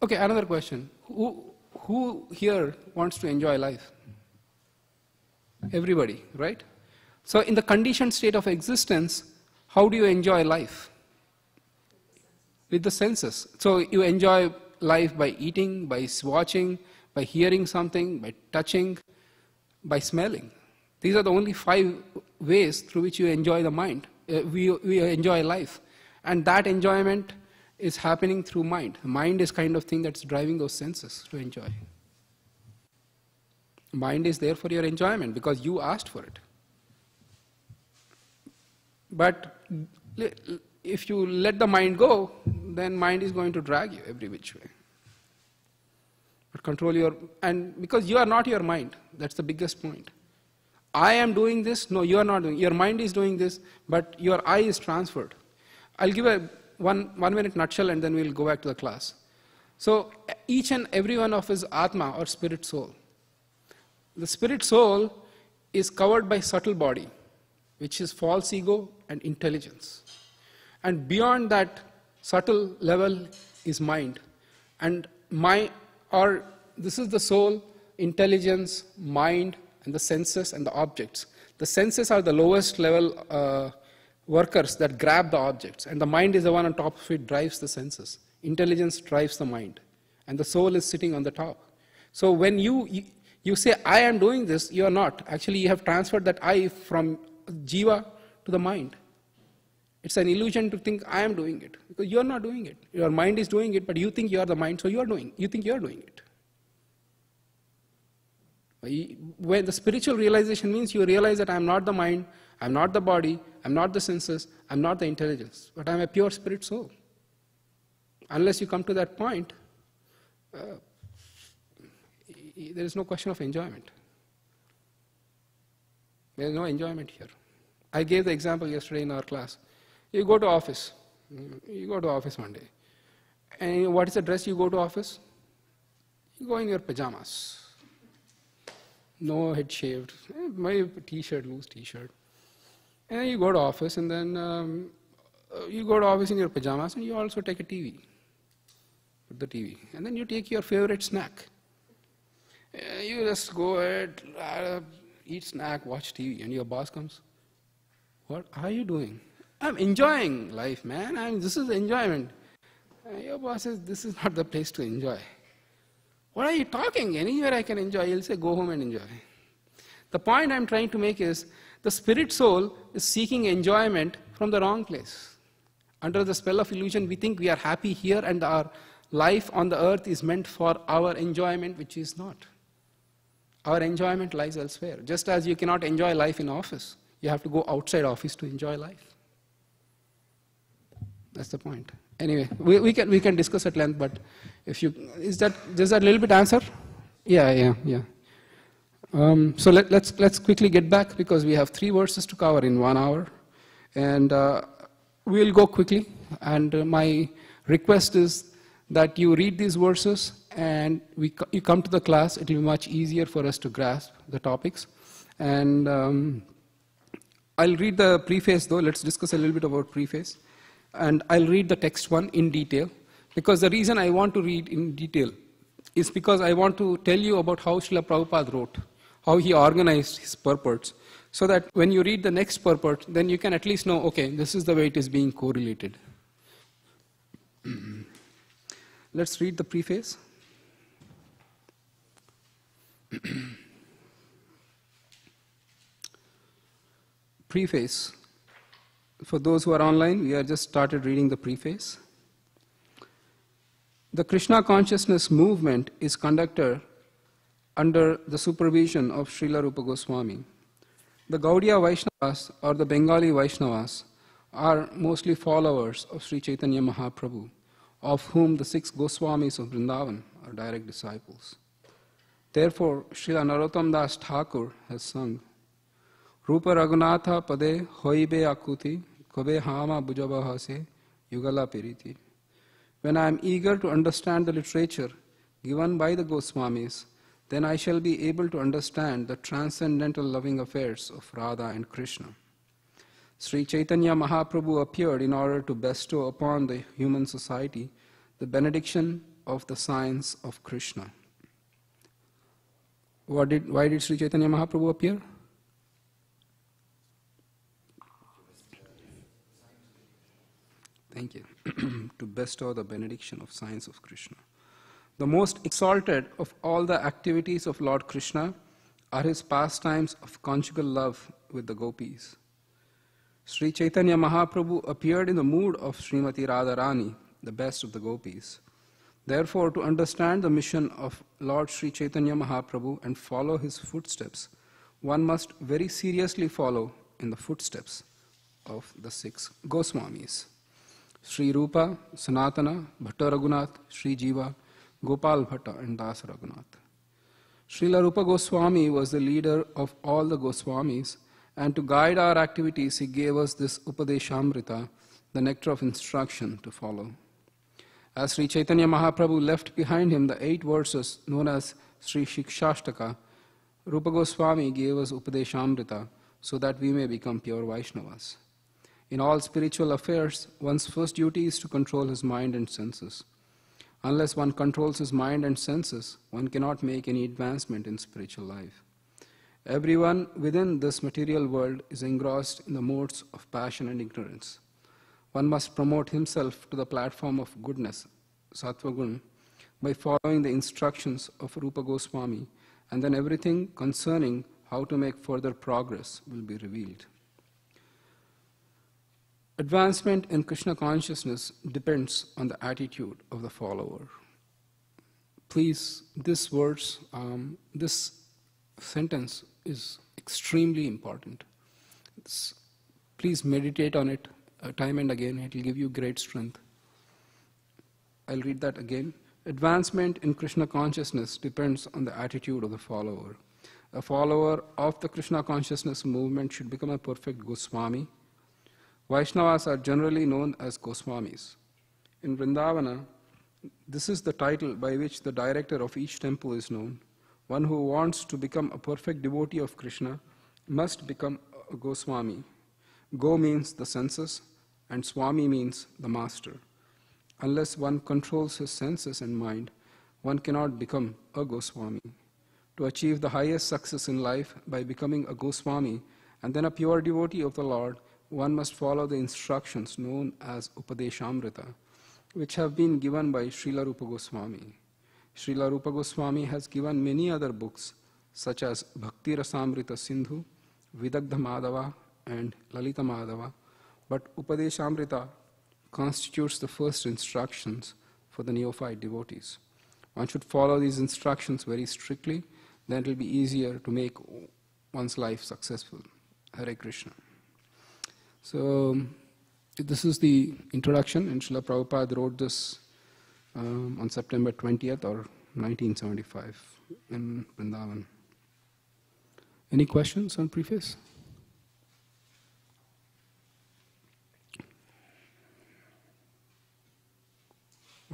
Okay, another question. Who here wants to enjoy life? Everybody, right? So in the conditioned state of existence, how do you enjoy life? With the senses. So you enjoy life by eating, by watching, by hearing something, by touching, by smelling. These are the only 5 ways through which you enjoy the mind. We enjoy life. And that enjoyment is happening through mind. Mind is kind of thing that's driving those senses to enjoy. Mind is there for your enjoyment because you asked for it. But if you let the mind go, then mind is going to drag you every which way. But control and because you are not your mind, that's the biggest point. I am doing this, no, you are not doing. Your mind is doing this, but your I is transferred. I'll give a one minute nutshell and then we'll go back to the class. So each and every one of us Atma or spirit soul. The spirit soul is covered by subtle body, which is false ego and intelligence. And beyond that subtle level is mind. And this is the soul, intelligence, mind, and the senses and the objects. The senses are the lowest level workers that grab the objects, and the mind is the one on top of it, drives the senses. Intelligence drives the mind, and the soul is sitting on the top. So when you say, I am doing this, you are not. Actually, you have transferred that I from jiva to the mind. It's an illusion to think I am doing it, because you are not doing it. Your mind is doing it, but you think you are the mind, so you think you are doing it. When the spiritual realization means you realize that I am not the mind, I am not the body, I am not the senses, I am not the intelligence, but I am a pure spirit soul. Unless you come to that point, there is no question of enjoyment. There is no enjoyment here. I gave the example yesterday in our class. You go to office. You go to office one day. And what is the dress you go to office? You go in your pajamas. No head shaved. My t-shirt, loose t-shirt. And you go to office, and then you go to office in your pajamas, and you also take a TV. Put the TV. And then you take your favorite snack. You just go ahead, eat snack, watch TV, and your boss comes. What are you doing? I'm enjoying life, man. This is enjoyment. Your boss says, this is not the place to enjoy. What are you talking? Anywhere I can enjoy. You'll say, go home and enjoy. The point I'm trying to make is, the spirit soul is seeking enjoyment from the wrong place. Under the spell of illusion, we think we are happy here and our life on the earth is meant for our enjoyment, which is not. Our enjoyment lies elsewhere. Just as you cannot enjoy life in office, you have to go outside office to enjoy life. That's the point. Anyway, we can discuss at length, but if you, does that a little bit answer? Yeah. So let's quickly get back, because we have 3 verses to cover in 1 hour, and we'll go quickly. And my request is that you read these verses, and you come to the class. It will be much easier for us to grasp the topics. And I'll read the preface, though. Let's discuss a little bit about preface. And I'll read the text one in detail, because the reason I want to read in detail is because I want to tell you about how Srila Prabhupada wrote, how he organized his purports, so that when you read the next purport, then you can at least know, okay, this is the way it is being correlated. Let's read the preface. Preface. For those who are online, we have just started reading the preface. The Krishna consciousness movement is conducted under the supervision of Srila Rupa Goswami. The Gaudiya Vaishnavas, or the Bengali Vaishnavas, are mostly followers of Sri Chaitanya Mahaprabhu, of whom the 6 Goswamis of Vrindavan are direct disciples. Therefore, Srila Narottam Das Thakur has sung, Rupa Raghunatha Pade Hoibe Akuti Kabe Hama Bujabahase Yugala Piriti. When I am eager to understand the literature given by the Goswamis, then I shall be able to understand the transcendental loving affairs of Radha and Krishna. Sri Chaitanya Mahaprabhu appeared in order to bestow upon the human society the benediction of the science of Krishna. Why did Sri Chaitanya Mahaprabhu appear? Thank you. To bestow the benediction of science of Krishna. The most exalted of all the activities of Lord Krishna are his pastimes of conjugal love with the gopis. Sri Chaitanya Mahaprabhu appeared in the mood of Srimati Radharani, the best of the gopis. Therefore, to understand the mission of Lord Sri Chaitanya Mahaprabhu and follow his footsteps, one must very seriously follow in the footsteps of the 6 Goswamis. Sri Rupa, Sanatana, Bhatta Raghunath, Sri Jiva, Gopal Bhatta, and Das Raghunath. Srila Rupa Goswami was the leader of all the Goswamis, and to guide our activities, he gave us this Upadeshamrita, the nectar of instruction to follow. As Sri Chaitanya Mahaprabhu left behind him the 8 verses known as Sri Shikshashtaka, Rupa Goswami gave us Upadeshamrita so that we may become pure Vaishnavas. In all spiritual affairs, one's first duty is to control his mind and senses. Unless one controls his mind and senses, one cannot make any advancement in spiritual life. Everyone within this material world is engrossed in the modes of passion and ignorance. One must promote himself to the platform of goodness, Sattva Gun, by following the instructions of Rupa Goswami, and then everything concerning how to make further progress will be revealed. Advancement in Krishna consciousness depends on the attitude of the follower. Please, this verse, this sentence is extremely important. Please meditate on it time and again. It will give you great strength. I'll read that again. Advancement in Krishna consciousness depends on the attitude of the follower. A follower of the Krishna consciousness movement should become a perfect Goswami. Vaishnavas are generally known as Goswamis. In Vrindavana, this is the title by which the director of each temple is known. One who wants to become a perfect devotee of Krishna must become a Goswami. Go means the senses, and Swami means the master. Unless one controls his senses and mind, one cannot become a Goswami. To achieve the highest success in life by becoming a Goswami and then a pure devotee of the Lord, one must follow the instructions known as Upadeshamrita, which have been given by Srila Rupa Goswami. Srila Rupa Goswami has given many other books such as Bhakti Rasamrita Sindhu, Vidagdha Madhava, and Lalita Madhava, but Upadeshamrita constitutes the first instructions for the neophyte devotees. One should follow these instructions very strictly, then it will be easier to make one's life successful. Hare Krishna. So, This is the introduction, and Srila Prabhupada wrote this on September 20th or 1975 in Vrindavan. Any questions on preface?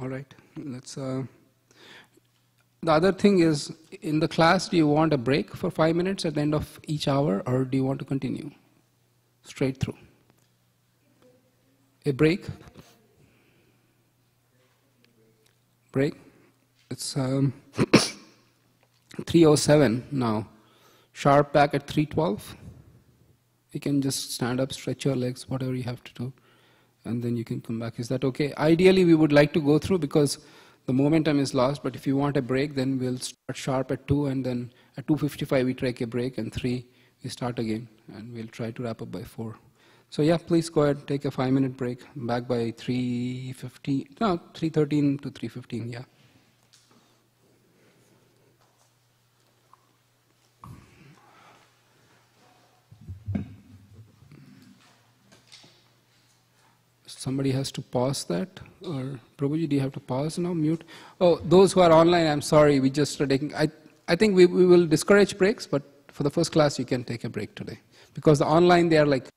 All right, let's. The other thing is, in the class, do you want a break for 5 minutes at the end of each hour, or do you want to continue straight through? A break? Break? It's 3:07 now. Sharp back at 3:12. You can just stand up, stretch your legs, whatever you have to do, and then you can come back. Is that okay? Ideally, we would like to go through because the momentum is lost, but if you want a break, then we'll start sharp at 2, and then at 2:55 we take a break, and 3 we start again, and we'll try to wrap up by 4. So yeah, please go ahead, take a 5-minute break, back by 3:13 to 3:15, yeah. Somebody has to pause that, or Prabhuji, do you have to pause now, mute? Oh, those who are online, I'm sorry, we just are taking, I think we will discourage breaks, but for the first class you can take a break today. Because the online, they are like,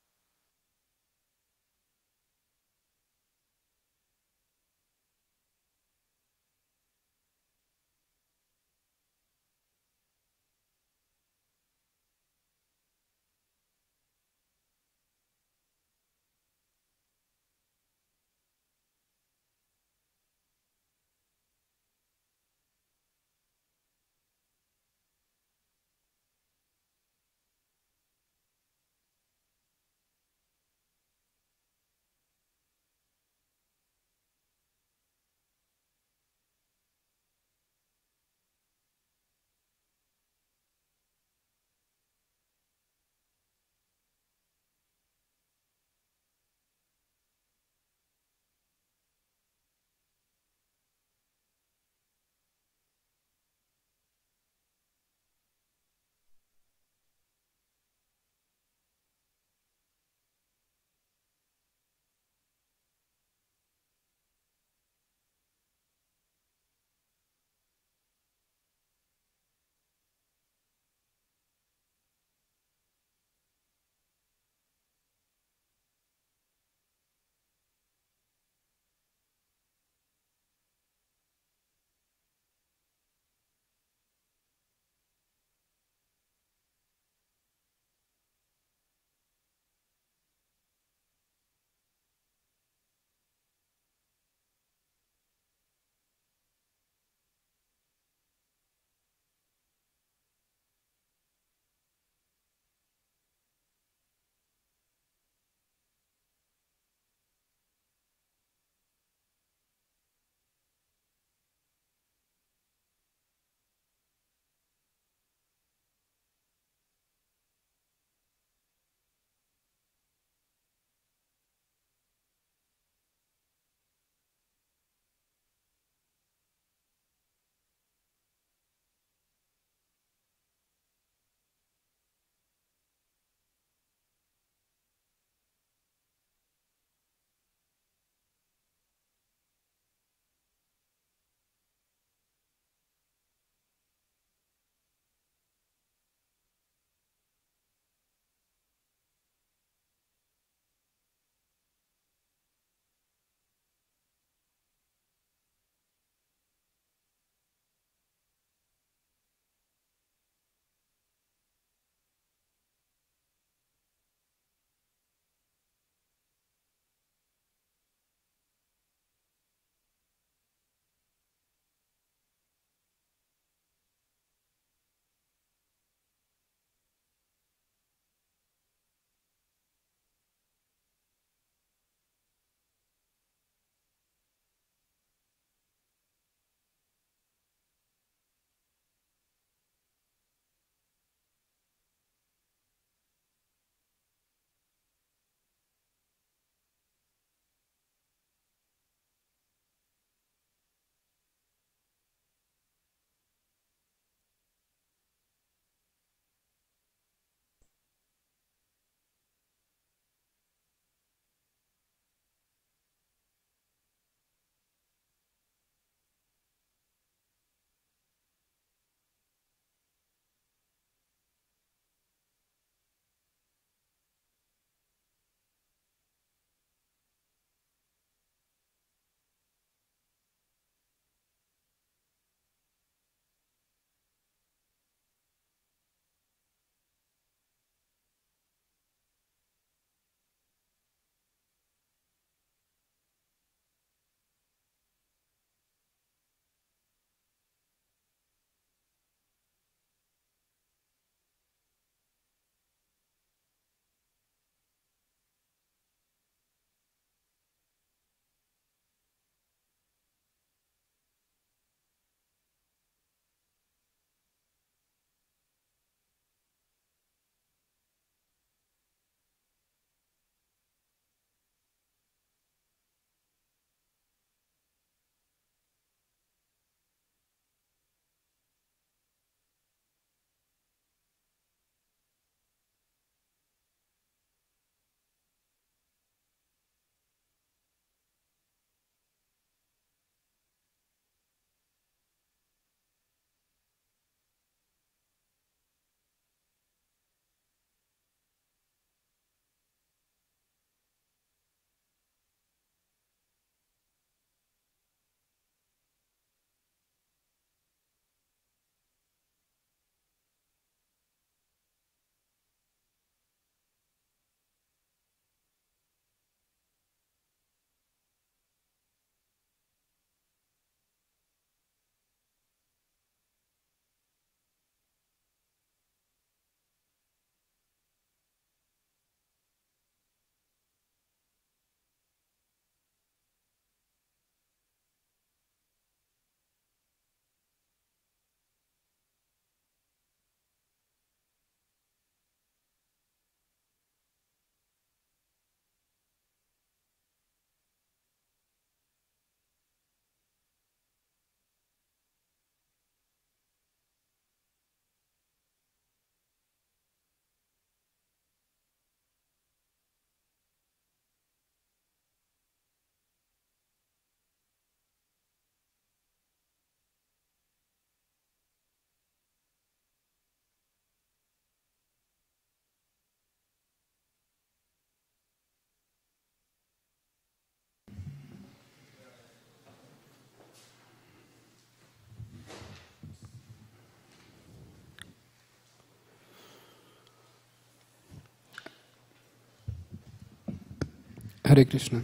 Hare Krishna.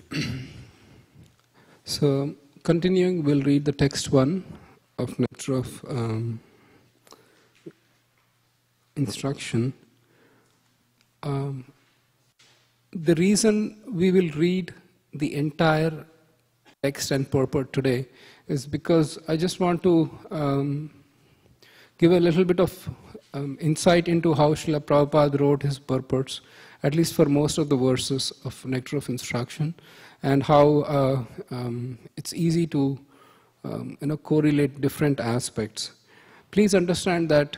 So, continuing, we'll read the text 1 of Nectar of Instruction. The reason we will read the entire text and purport today is because I just want to give a little bit of insight into how Srila Prabhupada wrote his purports, at least for most of the verses of Nectar of Instruction, and how it's easy to correlate different aspects. Please understand that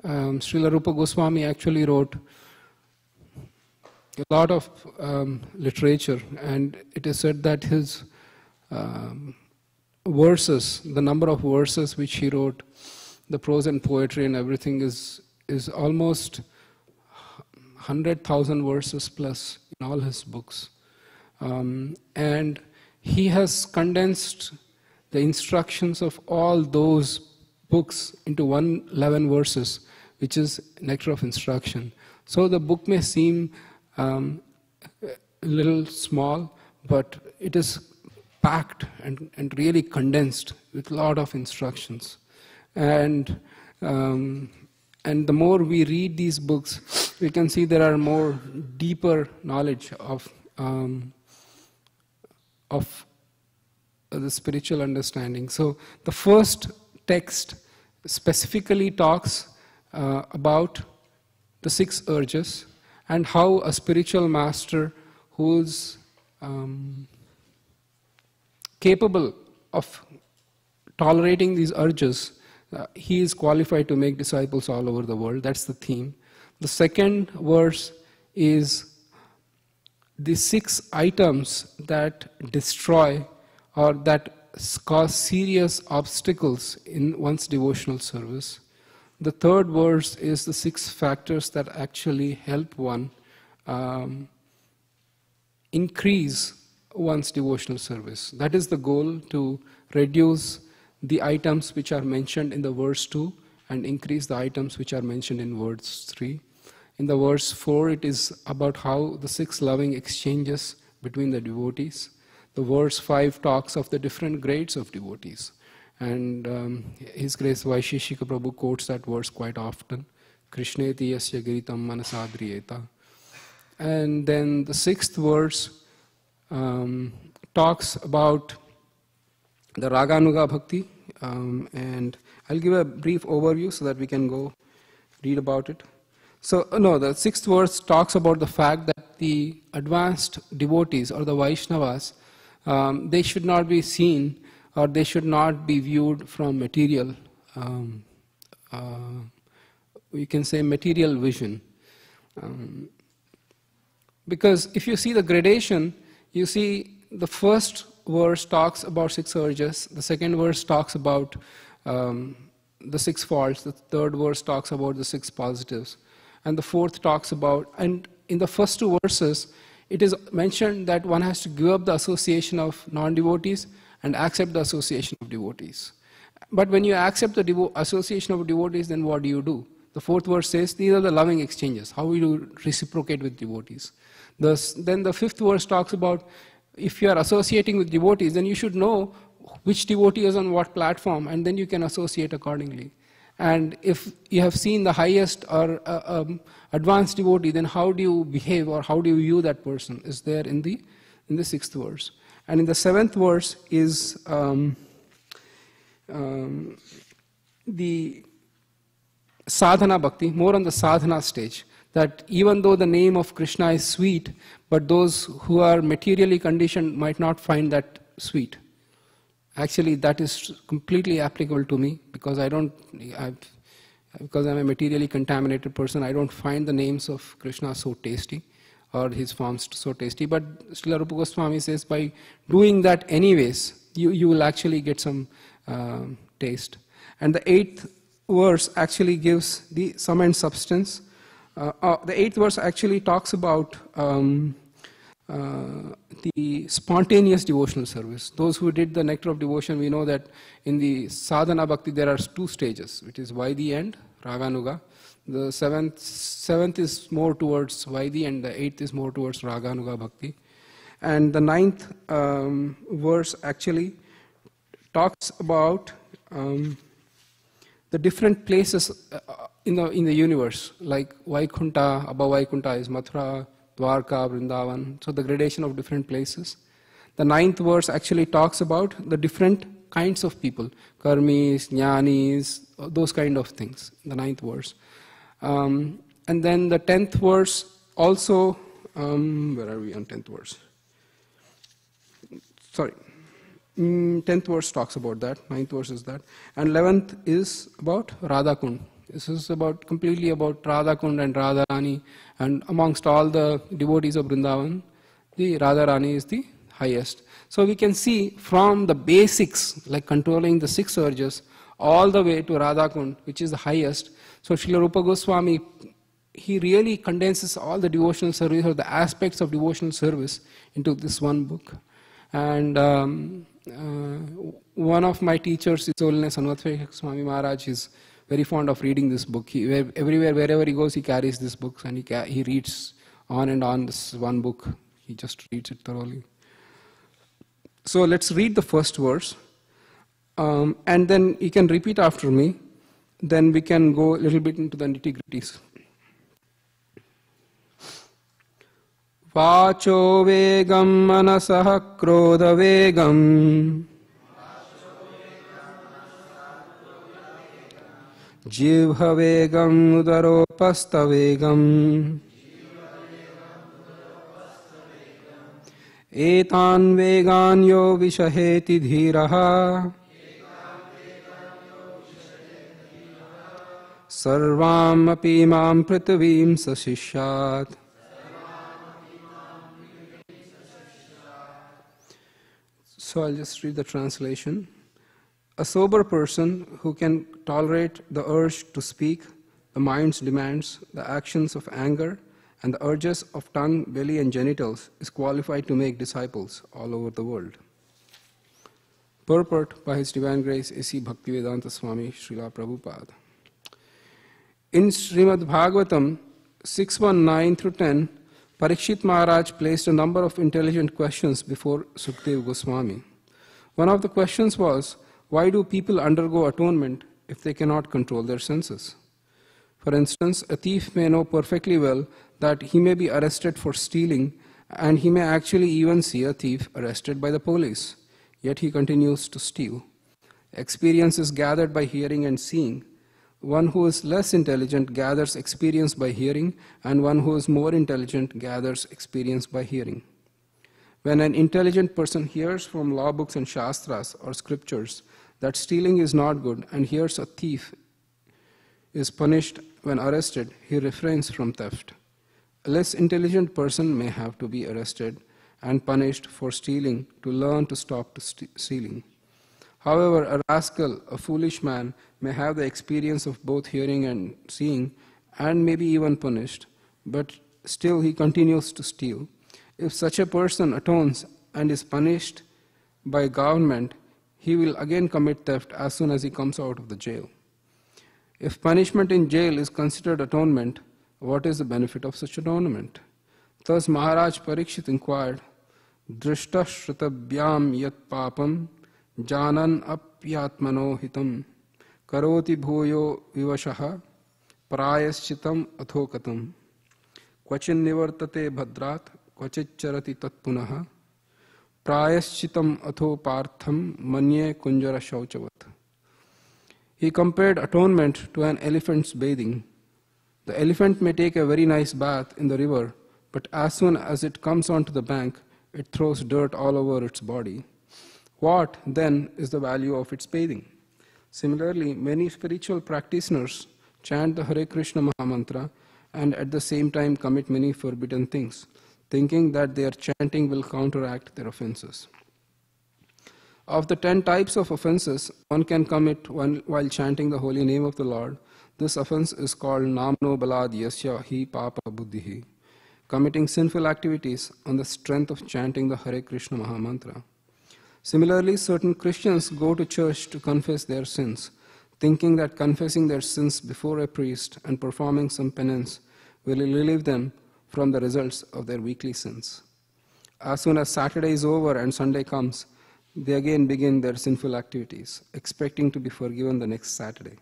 Srila Rupa Goswami actually wrote a lot of literature, and it is said that his verses, the number of verses which he wrote, the prose and poetry and everything is almost 100,000 verses plus in all his books. And he has condensed the instructions of all those books into 111 verses, which is Nectar of Instruction. So the book may seem a little small, but it is packed and really condensed with a lot of instructions. And the more we read these books, we can see there are more deeper knowledge of the spiritual understanding. So the first text specifically talks about the 6 urges and how a spiritual master who's capable of tolerating these urges, he is qualified to make disciples all over the world. That's the theme. The second verse is the 6 items that destroy or that cause serious obstacles in one's devotional service. The third verse is the 6 factors that actually help one increase one's devotional service. That is the goal, to reduce the items which are mentioned in the verse 2 and increase the items which are mentioned in verse 3. In the verse 4, it is about how the 6 loving exchanges between the devotees. The verse 5 talks of the different grades of devotees. And His Grace Vaisheshika Prabhu quotes that verse quite often. Krishneti yasya giritam manasadriyeta. And then the 6th verse talks about the Raganuga Bhakti. And I'll give a brief overview so that we can go read about it. So, the 6th verse talks about the fact that the advanced devotees or the Vaishnavas, they should not be seen or they should not be viewed from material, we can say material vision. Because if you see the gradation, you see the first verse talks about 6 urges, the second verse talks about the 6 faults, the third verse talks about the 6 positives, and the fourth talks about, and in the first 2 verses, it is mentioned that one has to give up the association of non-devotees and accept the association of devotees. But when you accept the association of devotees, then what do? The 4th verse says, these are the loving exchanges, how we do reciprocate with devotees. Then the 5th verse talks about, if you are associating with devotees, then you should know which devotee is on what platform, and then you can associate accordingly. And if you have seen the highest or advanced devotee, then how do you behave or how do you view that person is there in the 6th verse. And in the 7th verse is the sadhana bhakti, more on the sadhana stage, that even though the name of Krishna is sweet, but those who are materially conditioned might not find that sweet. Actually, that is completely applicable to me, because because I'm a materially contaminated person, I don't find the names of Krishna so tasty, or his forms so tasty. But Srila Rupa Goswami says, by doing that anyways, you will actually get some taste. And the 8th verse actually gives the sum and substance. The 8th verse actually talks about the spontaneous devotional service. Those who did the Nectar of Devotion, we know that in the sadhana bhakti there are 2 stages, which is Vaidhi and Raganuga. The 7th is more towards Vaidhi and the 8th is more towards Raganuga bhakti. And the 9th verse actually talks about the different places in the universe, like Vaikunta. Above Vaikunta is Mathura, Dwarka, Vrindavan. So the gradation of different places. The 9th verse actually talks about the different kinds of people, karmis, jnanis, those kind of things. The 9th verse. And then the 10th verse also, where are we on 10th verse? Sorry. 10th verse talks about that, 9th verse is that. And 11th is about Radha Kund. This is completely about Radha Kund and Radharani. And amongst all the devotees of Vrindavan, the Radharani is the highest. So we can see from the basics, like controlling the 6 urges, all the way to Radha Kund, which is the highest. So Srila Rupa Goswami, he really condenses all the devotional service or the aspects of devotional service into this one book. And one of my teachers, His Holiness Anvatva Swami Maharaj, is very fond of reading this book. Everywhere, wherever he goes, he carries this book and he reads on and on this one book. He just reads it thoroughly. So let's read the first verse, and then you can repeat after me. Then we can go a little bit into the nitty-gritties. Vacho vegam manasah krodha vegam jivha vegam udaropastha vegam etan vegan yo vishaheti dhiraha sarvam api mam prithvim sashishyat. So I'll just read the translation. A sober person who can tolerate the urge to speak, the mind's demands, the actions of anger, and the urges of tongue, belly, and genitals is qualified to make disciples all over the world. Purport by His Divine Grace A.C. Bhaktivedanta Swami Srila Prabhupada. In Srimad Bhagavatam 6:19-10, Parikshit Maharaj placed a number of intelligent questions before Sukdev Goswami. One of the questions was, why do people undergo atonement if they cannot control their senses? For instance, a thief may know perfectly well that he may be arrested for stealing, and he may actually even see a thief arrested by the police, yet he continues to steal. Experience is gathered by hearing and seeing. One who is less intelligent gathers experience by hearing, and one who is more intelligent gathers experience by hearing. When an intelligent person hears from law books and shastras or scriptures that stealing is not good and hears a thief is punished when arrested, he refrains from theft. A less intelligent person may have to be arrested and punished for stealing to learn to stop stealing. However, a rascal, a foolish man, may have the experience of both hearing and seeing and may be even punished, but still he continues to steal. If such a person atones and is punished by government, he will again commit theft as soon as he comes out of the jail. If punishment in jail is considered atonement, what is the benefit of such atonement? Thus Maharaj Parikshit inquired, Drishta shrutabhyam yat papam janan apyatmano hitam karoti bhuyo vivashaha prayaschitam athokatam kvachin nivartate bhadrat kvachit charati tatpunaha prayaschitam atho partham manye kunjara shauchavat. He compared atonement to an elephant's bathing. The elephant may take a very nice bath in the river, but as soon as it comes onto the bank, it throws dirt all over its body. What, then, is the value of its bathing? Similarly, many spiritual practitioners chant the Hare Krishna Mahamantra and at the same time commit many forbidden things, thinking that their chanting will counteract their offenses. Of the 10 types of offenses one can commit while chanting the holy name of the Lord, this offense is called Namno Balad Yasya Hi Papa Buddhihi, committing sinful activities on the strength of chanting the Hare Krishna Mahamantra. Similarly, certain Christians go to church to confess their sins, thinking that confessing their sins before a priest and performing some penance will relieve them from the results of their weekly sins. As soon as Saturday is over and Sunday comes, they again begin their sinful activities, expecting to be forgiven the next Saturday.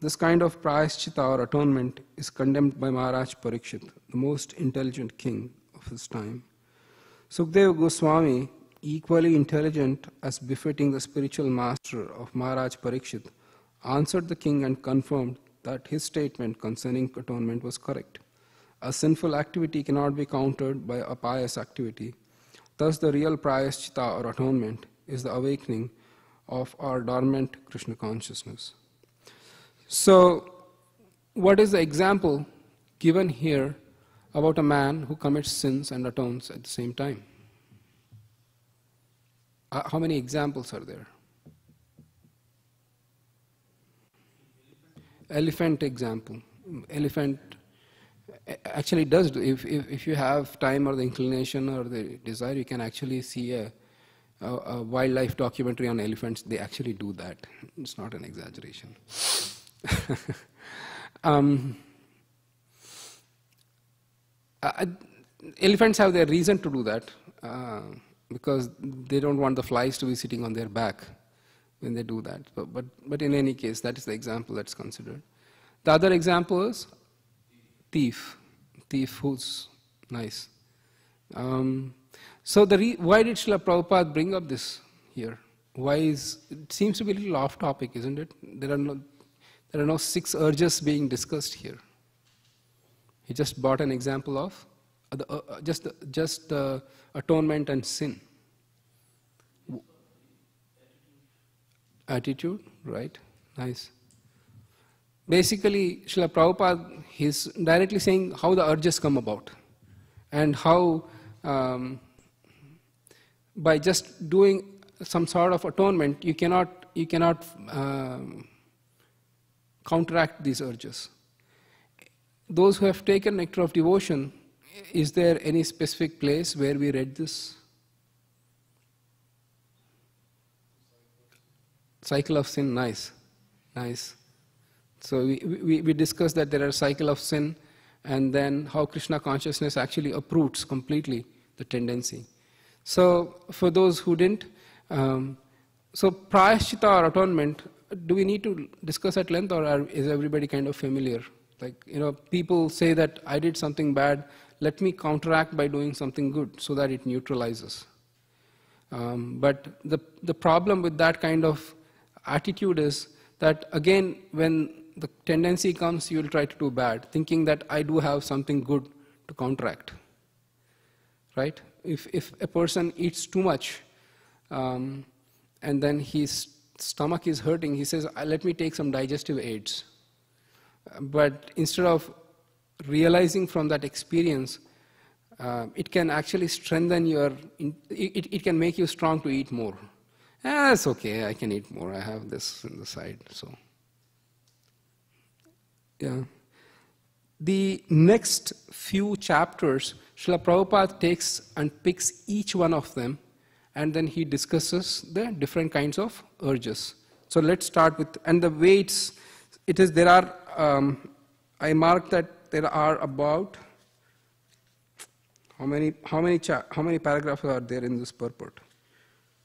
This kind of prayashchita or atonement is condemned by Maharaj Parikshit, the most intelligent king of his time. Sukadeva Goswami, equally intelligent as befitting the spiritual master of Maharaj Parikshit, answered the king and confirmed that his statement concerning atonement was correct. A sinful activity cannot be countered by a pious activity. Thus, the real prayashchita or atonement is the awakening of our dormant Krishna consciousness. So, what is the example given here about a man who commits sins and atones at the same time? How many examples are there? Elephant example. Elephant actually does do. If you have time or the inclination or the desire, you can actually see a wildlife documentary on elephants. They actually do that. It's not an exaggeration. Elephants have their reason to do that because they don't want the flies to be sitting on their back when they do that. But in any case, that is the example that's considered. The other example is thief who's nice. So why did Srila Prabhupada bring up this here? It seems to be a little off topic, isn't it? There are no 6 urges being discussed here. He just brought an example of just the atonement and sin. Attitude, right? Nice. Basically, Srila Prabhupada is directly saying how the urges come about and how by just doing some sort of atonement, you cannot counteract these urges. Those who have taken Nectar of Devotion, is there any specific place where we read this? Cycle of sin, nice. So we discussed that there are cycle of sin and then how Krishna consciousness actually uproots completely the tendency. So for those who didn't, so prayashchita or atonement, do we need to discuss at length or is everybody kind of familiar? Like, people say that I did something bad, let me counteract by doing something good so that it neutralizes. But the problem with that kind of attitude is that again, when the tendency comes, you will try to do bad, thinking that I do have something good to counteract. Right? If a person eats too much and then his stomach is hurting, he says, let me take some digestive aids. But instead of realizing from that experience, it can actually strengthen it can make you strong to eat more. That's okay, I can eat more, I have this in the side. So, yeah. The next few chapters, Srila Prabhupada takes and picks each one of them and then he discusses the different kinds of urges. So let's start with, and the way there are, I marked that there are about, how many paragraphs are there in this purport?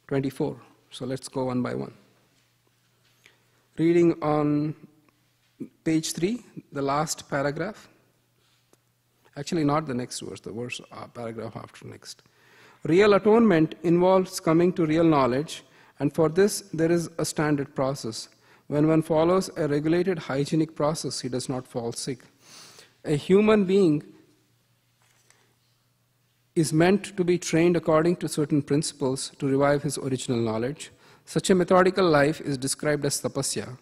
24. So let's go one by one. Reading on page 3, the last paragraph. Actually, not the next verse, paragraph after next. Real atonement involves coming to real knowledge, and for this there is a standard process. When one follows a regulated hygienic process, he does not fall sick. A human being is meant to be trained according to certain principles to revive his original knowledge. Such a methodical life is described as tapasya.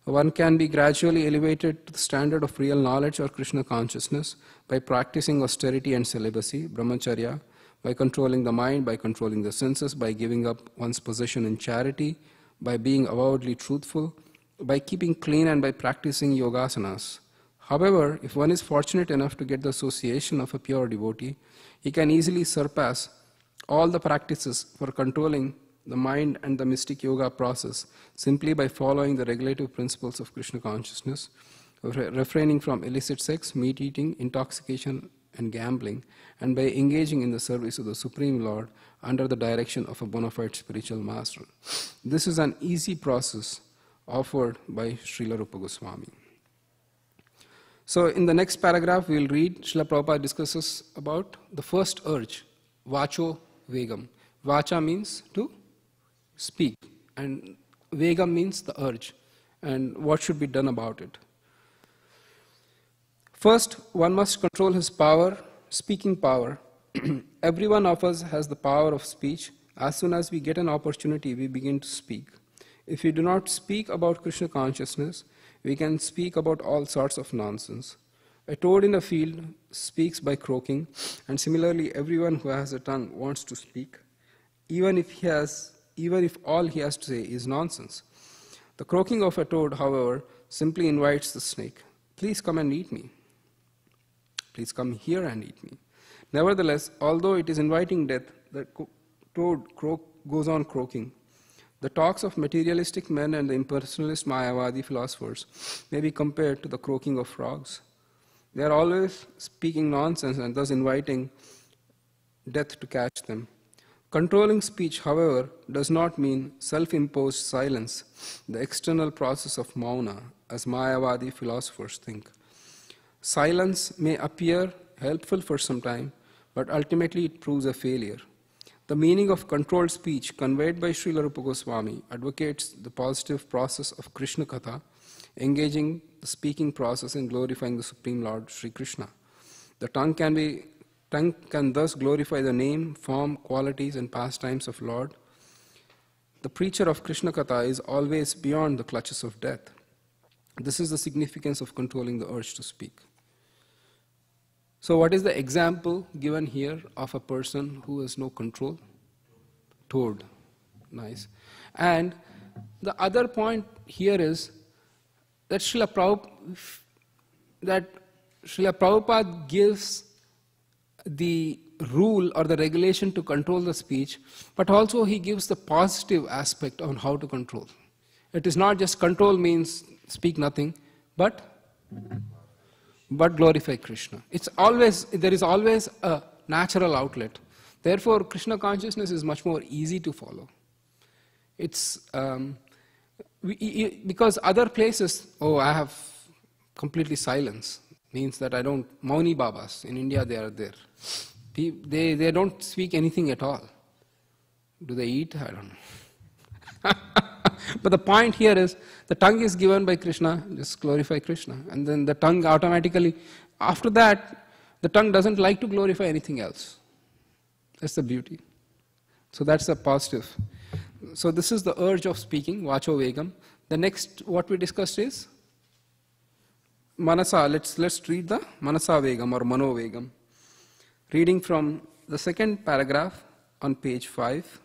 One can be gradually elevated to the standard of real knowledge or Krishna consciousness by practicing austerity and celibacy, brahmacharya, by controlling the mind, by controlling the senses, by giving up one's possession in charity, by being avowedly truthful, by keeping clean, and by practicing yogasanas. However, if one is fortunate enough to get the association of a pure devotee, he can easily surpass all the practices for controlling the mind and the mystic yoga process simply by following the regulative principles of Krishna consciousness, refraining from illicit sex, meat eating, intoxication, and gambling, and by engaging in the service of the Supreme Lord under the direction of a bona fide spiritual master. This is an easy process offered by Srila Rupa Goswami. So in the next paragraph, we will read, Srila Prabhupada discusses about the first urge, Vacho Vegam. Vacha means to speak, and Vegam means the urge, and what should be done about it. First, one must control his power, speaking power. Every one of us has the power of speech. As soon as we get an opportunity, we begin to speak. If we do not speak about Krishna consciousness, we can speak about all sorts of nonsense. A toad in a field speaks by croaking, and similarly, everyone who has a tongue wants to speak, even if all he has to say is nonsense. The croaking of a toad, however, simply invites the snake. Please come and eat me. Please come here and eat me. Nevertheless, although it is inviting death, the toad goes on croaking. The talks of materialistic men and the impersonalist Mayavadi philosophers may be compared to the croaking of frogs. They are always speaking nonsense and thus inviting death to catch them. Controlling speech, however, does not mean self-imposed silence, the external process of mauna, as Mayavadi philosophers think. Silence may appear helpful for some time, but ultimately it proves a failure. The meaning of controlled speech conveyed by Srila Rupa Goswami advocates the positive process of Krishna Katha, engaging the speaking process in glorifying the Supreme Lord Sri Krishna. The tongue can thus glorify the name, form, qualities, and pastimes of Lord. The preacher of Krishna Katha is always beyond the clutches of death. This is the significance of controlling the urge to speak. So what is the example given here of a person who has no control? Toad. Nice. And the other point here is that Srila Prabhupada gives the rule or the regulation to control the speech, but also he gives the positive aspect on how to control. It is not just control means speak nothing, but glorify Krishna. There is always a natural outlet. Therefore, Krishna consciousness is much more easy to follow. It's because other places, I have completely silence, means that I don't, Mauni Babas, in India they are there. They don't speak anything at all. Do they eat? I don't know. But the point here is, the tongue is given by Krishna, just glorify Krishna. And then the tongue automatically, after that, the tongue doesn't like to glorify anything else. That's the beauty. So that's the positive. So this is the urge of speaking, Vacho Vegam. The next, what we discussed is Manasa. Let's read the Manasa Vegam or Mano Vegam. Reading from the second paragraph on page 5.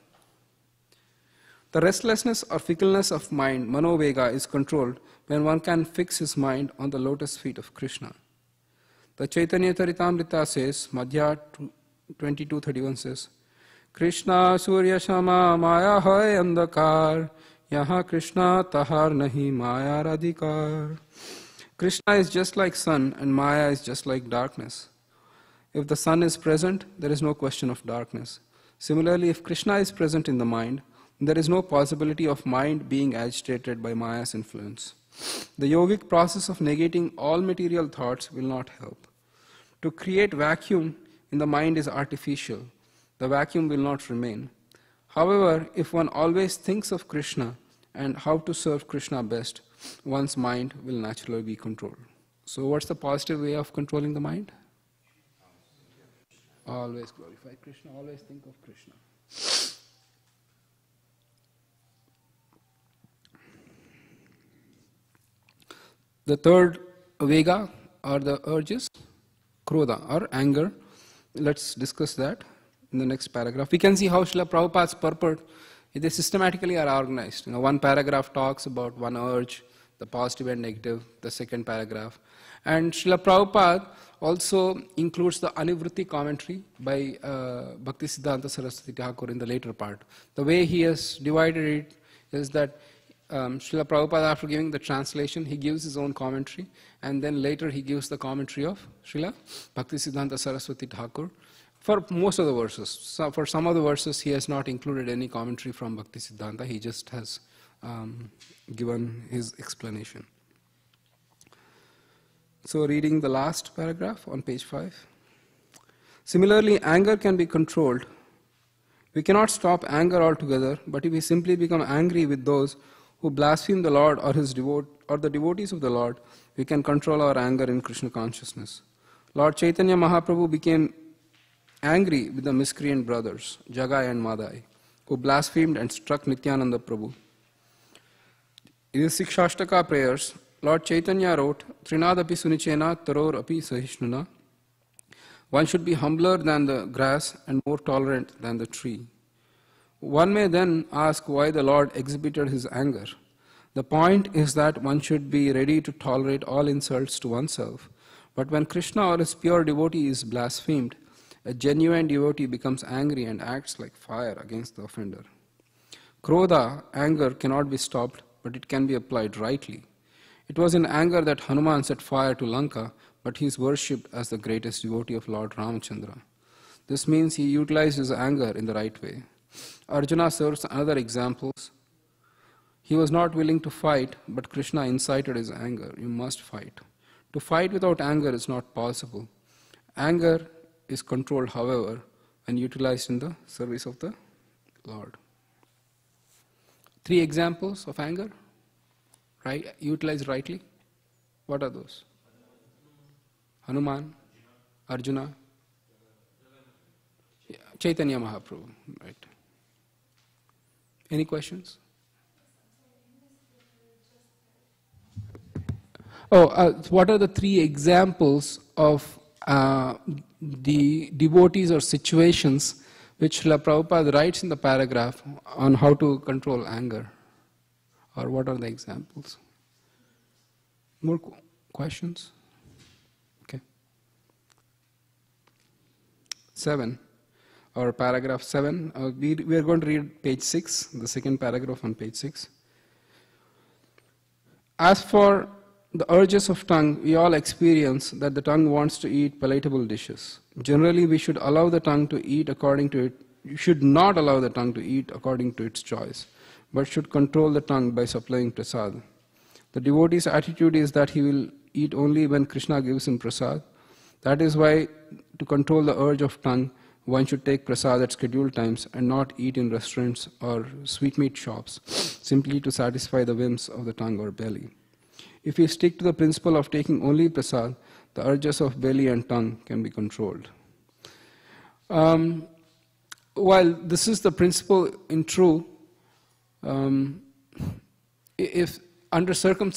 The restlessness or fickleness of mind, Manovega, is controlled when one can fix his mind on the lotus feet of Krishna. The Chaitanya Charitamrita says, Madhya 22:31 says, Krishna Surya Shama Maya hai andakar, yaha Krishna tahar nahi Maya radhikar. Krishna is just like sun and Maya is just like darkness. If the sun is present, there is no question of darkness. Similarly, if Krishna is present in the mind, there is no possibility of mind being agitated by Maya's influence. The yogic process of negating all material thoughts will not help. To create vacuum in the mind is artificial. The vacuum will not remain. However, if one always thinks of Krishna and how to serve Krishna best, one's mind will naturally be controlled. So what's the positive way of controlling the mind? Always glorify Krishna, always think of Krishna. The third Vega or the urges, Krodha or anger. Let's discuss that in the next paragraph. We can see how Srila Prabhupada's purport, they systematically are organized. One paragraph talks about one urge, the positive and negative, the second paragraph. And Srila Prabhupada also includes the Anivritti commentary by Bhakti Siddhanta Saraswati Thakur in the later part. The way he has divided it is that Srila Prabhupada, after giving the translation, he gives his own commentary, and then later he gives the commentary of Srila Bhakti Siddhanta Saraswati Thakur for most of the verses. So for some of the verses, he has not included any commentary from Bhakti Siddhanta, he just has given his explanation. So reading the last paragraph on page 5. Similarly, anger can be controlled. We cannot stop anger altogether, but if we simply become angry with those who blaspheme the Lord or the devotees of the Lord, we can control our anger in Krishna consciousness. Lord Chaitanya Mahaprabhu became angry with the miscreant brothers, Jagai and Madai, who blasphemed and struck Nityananda Prabhu. In his Sikshashtaka prayers, Lord Chaitanya wrote, Trinadapi sunichena taror api sahishnuna. One should be humbler than the grass and more tolerant than the tree. One may then ask why the Lord exhibited his anger. The point is that one should be ready to tolerate all insults to oneself. But when Krishna or his pure devotee is blasphemed, a genuine devotee becomes angry and acts like fire against the offender. Krodha, anger, cannot be stopped, but it can be applied rightly. It was in anger that Hanuman set fire to Lanka, but he is worshipped as the greatest devotee of Lord Ramachandra. This means he utilized his anger in the right way. Arjuna serves another example. He was not willing to fight, but Krishna incited his anger. You must fight. To fight without anger is not possible. Anger is controlled, however, and utilized in the service of the Lord. 3 examples of anger, right? Utilized rightly. What are those? Hanuman, Arjuna, Chaitanya Mahaprabhu, right? Any questions? What are the 3 examples of the devotees or situations which Srila Prabhupada writes in the paragraph on how to control anger? Or what are the examples? More questions? Okay. 7, or paragraph 7. We are going to read page 6, the second paragraph on page 6. As for the urges of tongue, we all experience that the tongue wants to eat palatable dishes. Generally, we should allow the tongue to eat according to it. You should not allow the tongue to eat according to its choice, but should control the tongue by supplying prasad. The devotee's attitude is that he will eat only when Krishna gives him prasad. That is why, to control the urge of tongue, one should take prasad at scheduled times and not eat in restaurants or sweetmeat shops, simply to satisfy the whims of the tongue or belly. If we stick to the principle of taking only prasad, the urges of belly and tongue can be controlled. While this is the principle in true, if under certain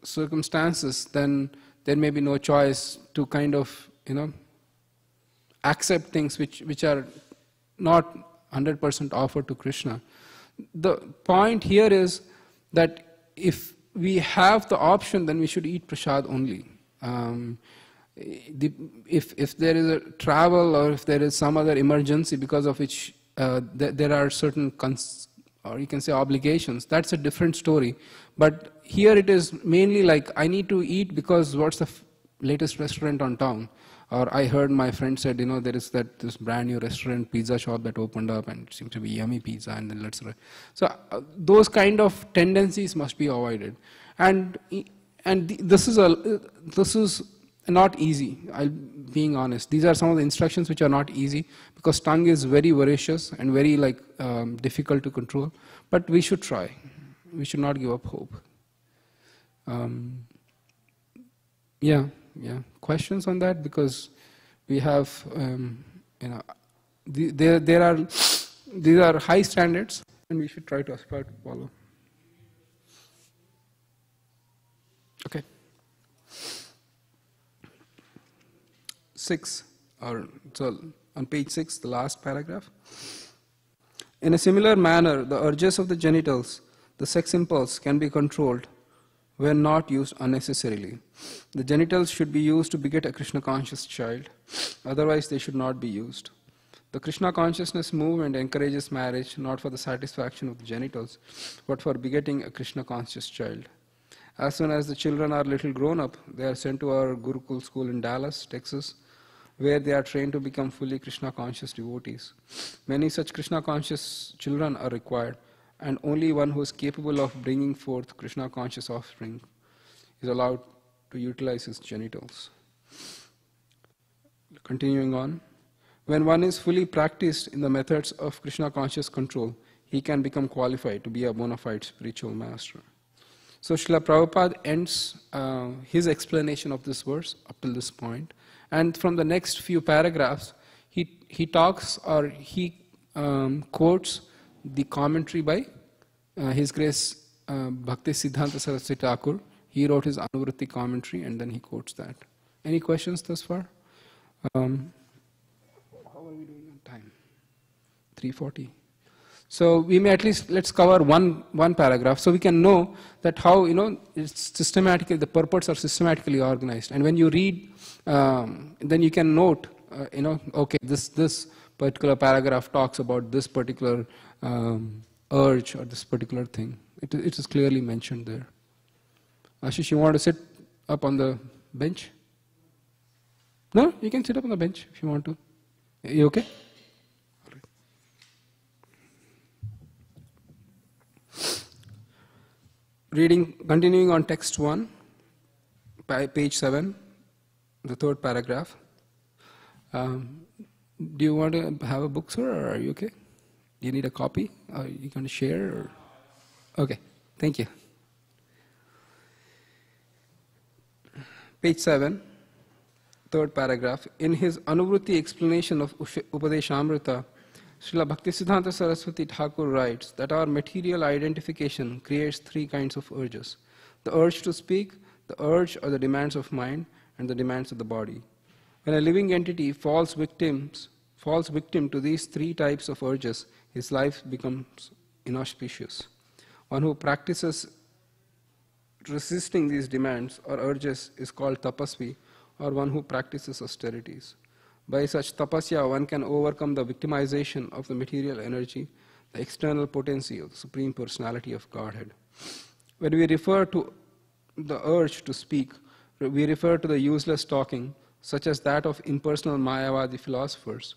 circumstances, then there may be no choice to kind of, accept things which are not 100% offered to Krishna. The point here is that if we have the option, then we should eat prasad only. If there is a travel or if there is some other emergency because of which there are certain or you can say obligations, that's a different story. But here it is mainly like I need to eat because what's the latest restaurant on town? Or I heard my friend said, there is this brand new restaurant, pizza shop that opened up and it seems to be yummy pizza, and then so those kind of tendencies must be avoided. And this is not easy. Being honest, these are some of the instructions which are not easy because tongue is very voracious and very difficult to control. But we should try. We should not give up hope. Questions on that? Because we have, these are high standards, and we should try to aspire to follow. Okay. 6, so on page 6, the last paragraph. In a similar manner, the urges of the genitals, the sex impulse, can be controlled when not used unnecessarily. The genitals should be used to beget a Krishna conscious child, otherwise they should not be used. The Krishna consciousness movement encourages marriage not for the satisfaction of the genitals, but for begetting a Krishna conscious child. As soon as the children are little grown up, they are sent to our Gurukul school in Dallas, Texas, where they are trained to become fully Krishna conscious devotees. Many such Krishna conscious children are required, and only one who is capable of bringing forth Krishna conscious offspring is allowed to utilize his genitals. Continuing on, when one is fully practiced in the methods of Krishna conscious control, he can become qualified to be a bona fide spiritual master. So Srila Prabhupada ends his explanation of this verse up till this point, and from the next few paragraphs, he talks or he quotes the commentary by His Grace Bhakti Siddhanta Saraswati Thakur. He wrote his Anuvritti commentary, and then he quotes that. Any questions thus far? How are we doing on time? 3:40. So we may at least, let's cover one paragraph so we can know that how, it's systematically, the purports are systematically organized. And when you read, then you can note, okay, this particular paragraph talks about this particular urge or this particular thing. It is clearly mentioned there. Ashish, you want to sit up on the bench? No, you can sit up on the bench if you want to. Are you okay? Continuing on text 1, page 7, the third paragraph. Do you want to have a book, sir, or are you okay? Do you need a copy? Are you going to share? Or? Okay, thank you. Page 7, third paragraph. In his Anuvritti explanation of Upadeshamrita, Srila Bhakti Siddhanta Saraswati Thakur writes that our material identification creates three kinds of urges: the urge to speak, the urge or the demands of mind, and the demands of the body. When a living entity falls victim to these three types of urges, his life becomes inauspicious. One who practices resisting these demands or urges is called tapasvi, or one who practices austerities. By such tapasya, one can overcome the victimization of the material energy, the external potency of the Supreme Personality of Godhead. When we refer to the urge to speak, we refer to the useless talking, such as that of impersonal Mayavadi philosophers,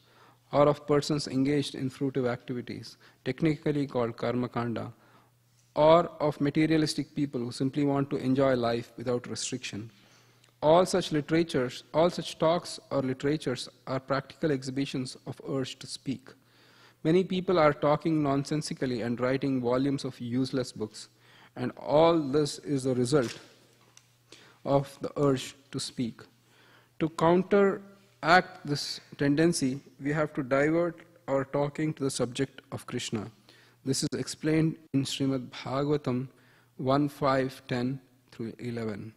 or of persons engaged in fruitive activities, technically called karma kanda, or of materialistic people who simply want to enjoy life without restriction. All such talks or literatures are practical exhibitions of urge to speak. Many people are talking nonsensically and writing volumes of useless books, and all this is the result of the urge to speak. To counteract this tendency, we have to divert our talking to the subject of Krishna. This is explained in Srimad Bhagavatam 1:5-10 through 11.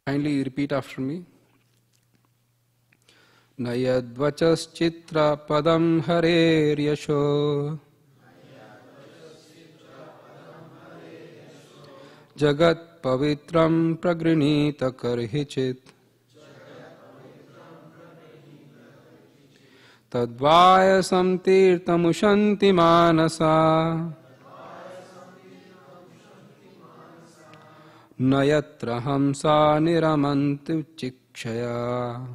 Kindly repeat after me. Nayadvachaschitra padam harer yasho jagat pavitram pragrinita karhichit tadvayasam tirtamushanti manasa Nayatra hamsa niramantu chikshaya.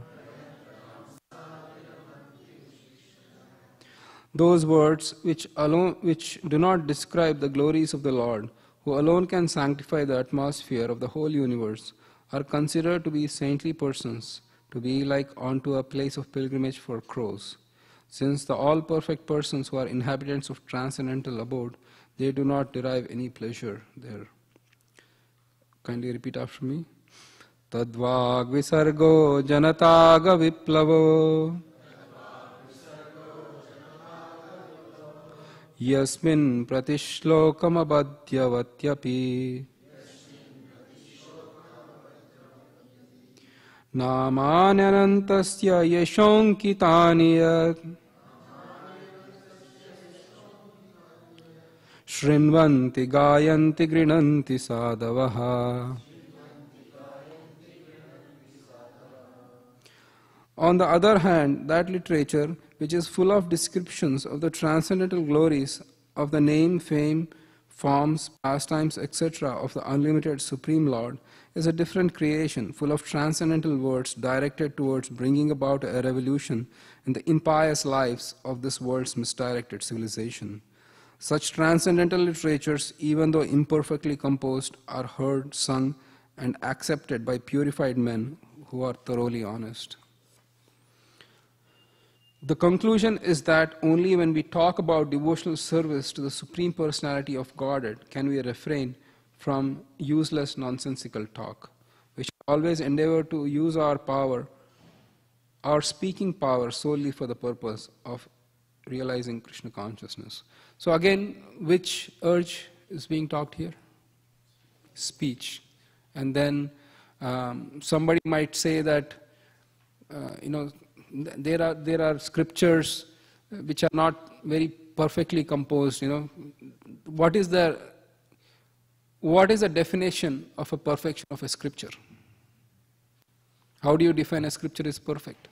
Those words which do not describe the glories of the Lord, who alone can sanctify the atmosphere of the whole universe, are considered to be saintly persons, to be like unto a place of pilgrimage for crows. Since the all-perfect persons who are inhabitants of transcendental abode, they do not derive any pleasure there. Kindly repeat after me. Tadvag visargo janataga viplavo yasmin pratishlokam abadhyavatyapi namanyanantasya yashonkitani yat Shrinvanti gayanti grinanti sadavaha. On the other hand, that literature, which is full of descriptions of the transcendental glories of the name, fame, forms, pastimes, etc. of the unlimited Supreme Lord, is a different creation, full of transcendental words directed towards bringing about a revolution in the impious lives of this world's misdirected civilization. Such transcendental literatures, even though imperfectly composed, are heard, sung, and accepted by purified men who are thoroughly honest. The conclusion is that only when we talk about devotional service to the Supreme Personality of Godhead can we refrain from useless nonsensical talk. We should always endeavor to use our power, our speaking power, solely for the purpose of realizing Krishna consciousness. So again, which urge is being talked here? Speech. And then somebody might say that, there are scriptures which are not very perfectly composed. What is the definition of a perfection of a scripture? How do you define a scripture is perfect?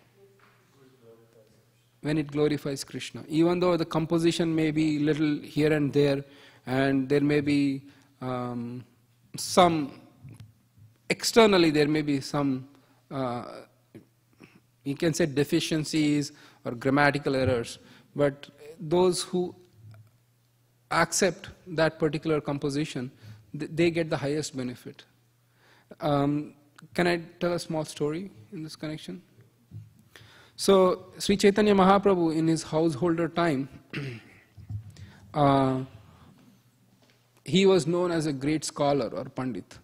When it glorifies Krishna. Even though the composition may be little here and there there may be some, externally there may be some, you can say deficiencies or grammatical errors, but those who accept that particular composition, they get the highest benefit. Can I tell a small story in this connection? So, Sri Chaitanya Mahaprabhu in his householder time, he was known as a great scholar or Pandit.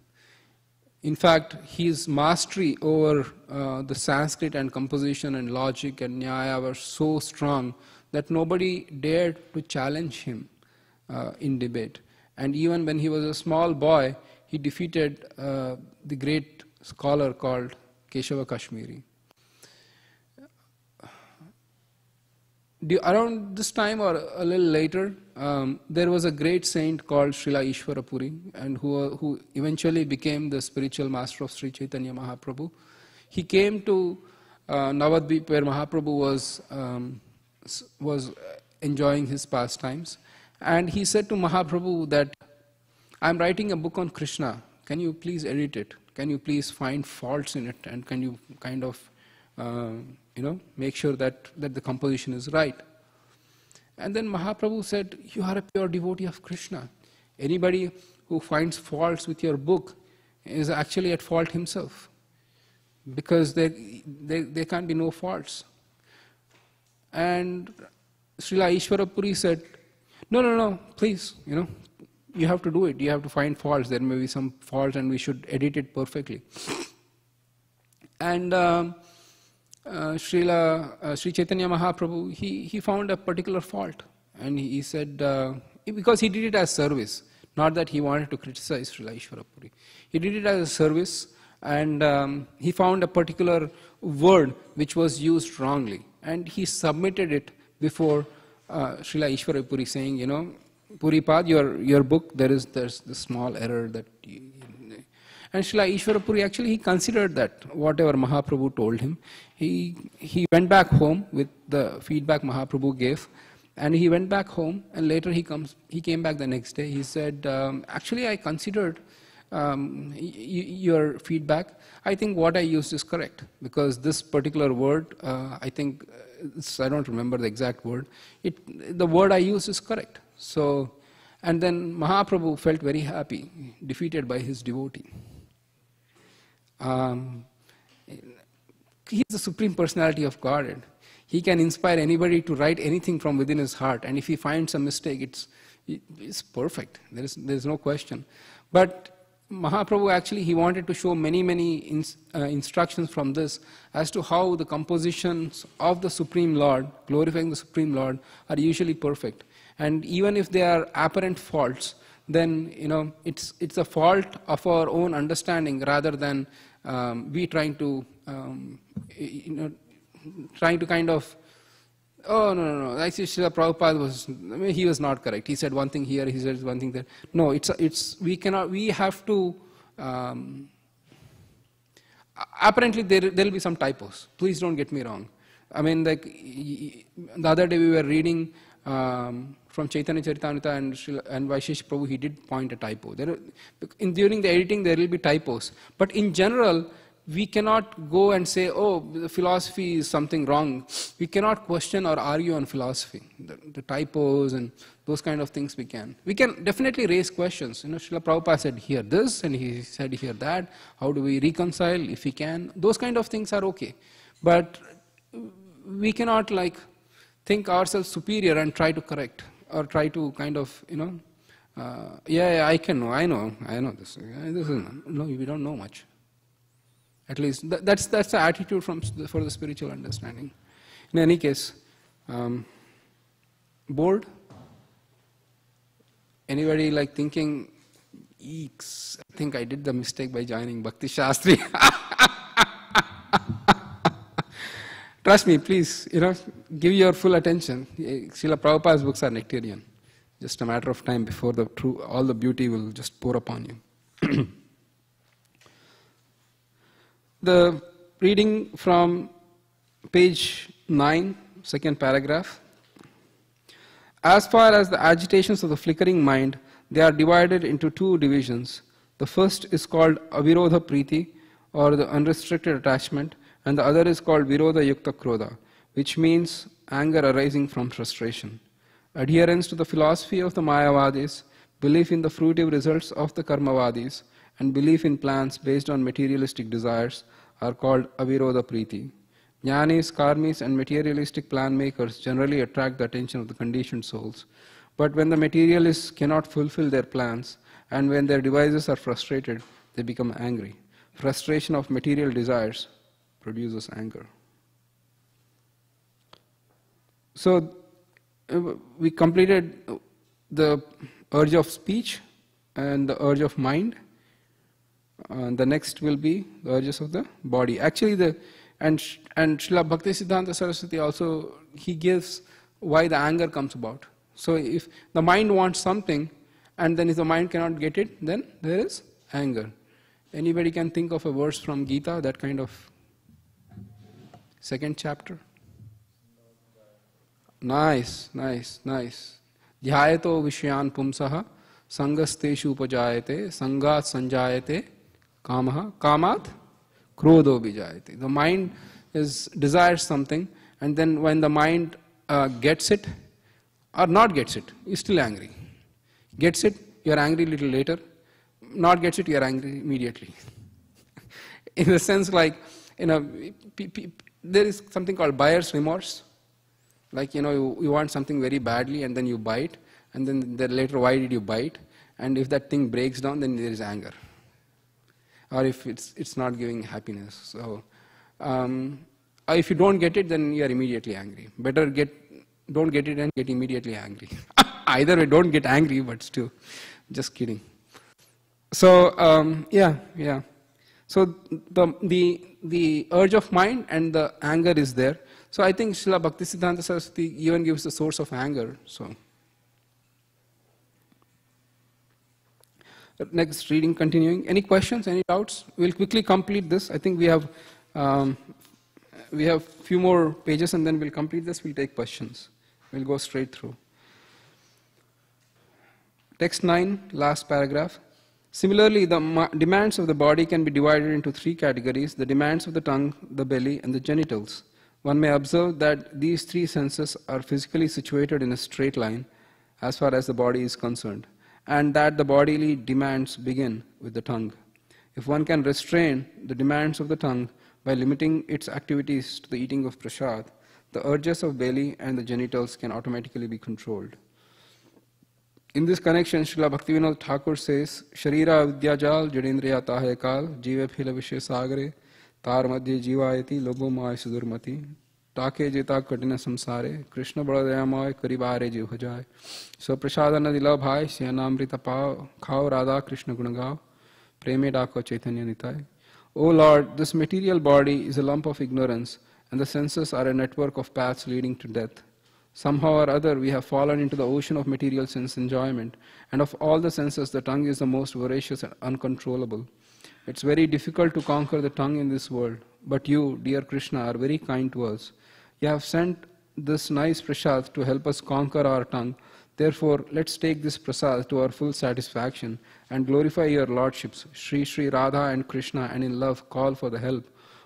In fact, his mastery over the Sanskrit and composition and logic and Nyaya were so strong that nobody dared to challenge him in debate. And even when he was a small boy, he defeated the great scholar called Keshava Kashmiri. Around this time or a little later, there was a great saint called Srila Ishvara Puri, and who eventually became the spiritual master of Sri Chaitanya Mahaprabhu. He came to Navadvip where Mahaprabhu was enjoying his pastimes, and he said to Mahaprabhu that, "I'm writing a book on Krishna. Can you please edit it? Can you please find faults in it, and can you kind of make sure that the composition is right?" And then Mahaprabhu said, "You are a pure devotee of Krishna. Anybody who finds faults with your book is actually at fault himself, because there can't be no faults." And Srila Ishvara Puri said, No, please, you have to do it. You have to find faults. There may be some faults and we should edit it perfectly. And Sri Chaitanya Mahaprabhu, he found a particular fault, and he said, because he did it as service, not that he wanted to criticize Srila Ishvara Puri. He did it as a service, and he found a particular word which was used wrongly, and he submitted it before Srila Ishvara Puri, saying, Puripad, your book, there's this small error that and Srila Ishvara Puri, actually, he considered that, whatever Mahaprabhu told him. He went back home with the feedback Mahaprabhu gave, and he went back home, and later he came back the next day. He said, actually, I considered your feedback. I think what I used is correct, because this particular word, I think, I don't remember the exact word, the word I used is correct. So, and then Mahaprabhu felt very happy, defeated by his devotee. He is the Supreme Personality of Godhead. He can inspire anybody to write anything from within his heart, and if he finds a mistake, it's perfect. There's no question. But Mahaprabhu, actually, he wanted to show many instructions from this as to how the compositions of the Supreme Lord, glorifying the Supreme Lord, are usually perfect. And even if they are apparent faults, then it's a fault of our own understanding, rather than we trying to kind of, oh no, actually Srila Prabhupada he was not correct. He said one thing here, he said one thing there. No, we have to apparently there will be some typos. Please don't get me wrong. I mean, like the other day we were reading from Chaitanya Charitamrita and Vaishesh Prabhu, he did point a typo. During the editing there will be typos. But in general, we cannot go and say, oh, the philosophy is something wrong. We cannot question or argue on philosophy. The typos and those kind of things we can. We can definitely raise questions. Srila Prabhupada said here this and he said here that. How do we reconcile if we can? Those kind of things are okay. But we cannot like think ourselves superior and try to correct or try to kind of, I know this. No, we don't know much. At least that's the attitude for the spiritual understanding. In any case, bored? Anybody like thinking, eeks, I think I did the mistake by joining Bhakti Shastri. Trust me, please, give your full attention. Srila Prabhupada's books are nectarian. Just a matter of time before all the beauty will just pour upon you. The reading from page 9, second paragraph. As far as the agitations of the flickering mind, they are divided into two divisions. The first is called avirodha priti, or the unrestricted attachment, and the other is called virodha yukta krodha, which means anger arising from frustration. Adherence to the philosophy of the Mayavadis, belief in the fruitive results of the Karmavadis, and belief in plans based on materialistic desires are called avirodha priti. Jnanis, karmis, and materialistic plan makers generally attract the attention of the conditioned souls. But when the materialists cannot fulfill their plans, and when their devices are frustrated, they become angry. Frustration of material desires produces anger. So, we completed the urge of speech and the urge of mind. The next will be the urges of the body. Actually, and Srila Bhakti Siddhanta Saraswati also, he gives why the anger comes about. So if the mind wants something, and then if the mind cannot get it, then there is anger. Anybody can think of a verse from Gita, that kind of second chapter? Nice. Dhyayato vishyan pumsaha sangasteshu upajayate sangat sanjayate kamaha kamat krodho vijayate. The mind desires something, and then when the mind gets it or not gets it, you're still angry. Gets it, you're angry a little later. Not gets it, you're angry immediately. In the sense like, there is something called buyer's remorse. Like, you want something very badly and then you buy it, and then later, why did you buy it? And if that thing breaks down, then there is anger. Or if it's not giving happiness. So, if you don't get it, then you are immediately angry. Better don't get it and get immediately angry. Either way, don't get angry, but still, just kidding. So, So the urge of mind and the anger is there. So I think Srila Bhakti Siddhanta Saraswati even gives the source of anger. So next reading continuing. Any questions? Any doubts? We'll quickly complete this. I think we have few more pages, and then we'll complete this. We'll take questions. We'll go straight through. Text 9, last paragraph. Similarly, the demands of the body can be divided into three categories: the demands of the tongue, the belly, and the genitals. One may observe that these three senses are physically situated in a straight line as far as the body is concerned, and that the bodily demands begin with the tongue. If one can restrain the demands of the tongue by limiting its activities to the eating of prasad, the urges of belly and the genitals can automatically be controlled. In this connection, Srila Bhaktivinoda Thakur says, Sharira vidyajal jadendriya tahe kal jive phila vishe sagare tar madhye jivayati lobo maya sudurmati take jeta katina samsare krishna baladayamay karibare jiv hajay so prasadana dila bhai syanamrita pav khao radha krishna gunagav preme dako chaitanya nitai. O Lord, this material body is a lump of ignorance, and the senses are a network of paths leading to death. Somehow or other, we have fallen into the ocean of material sense enjoyment, and of all the senses, the tongue is the most voracious and uncontrollable. It's very difficult to conquer the tongue in this world. But you, dear Krishna, are very kind to us. You have sent this nice prasad to help us conquer our tongue. Therefore, let's take this prasad to our full satisfaction and glorify your lordships, Sri Sri Radha and Krishna, and in love call for the help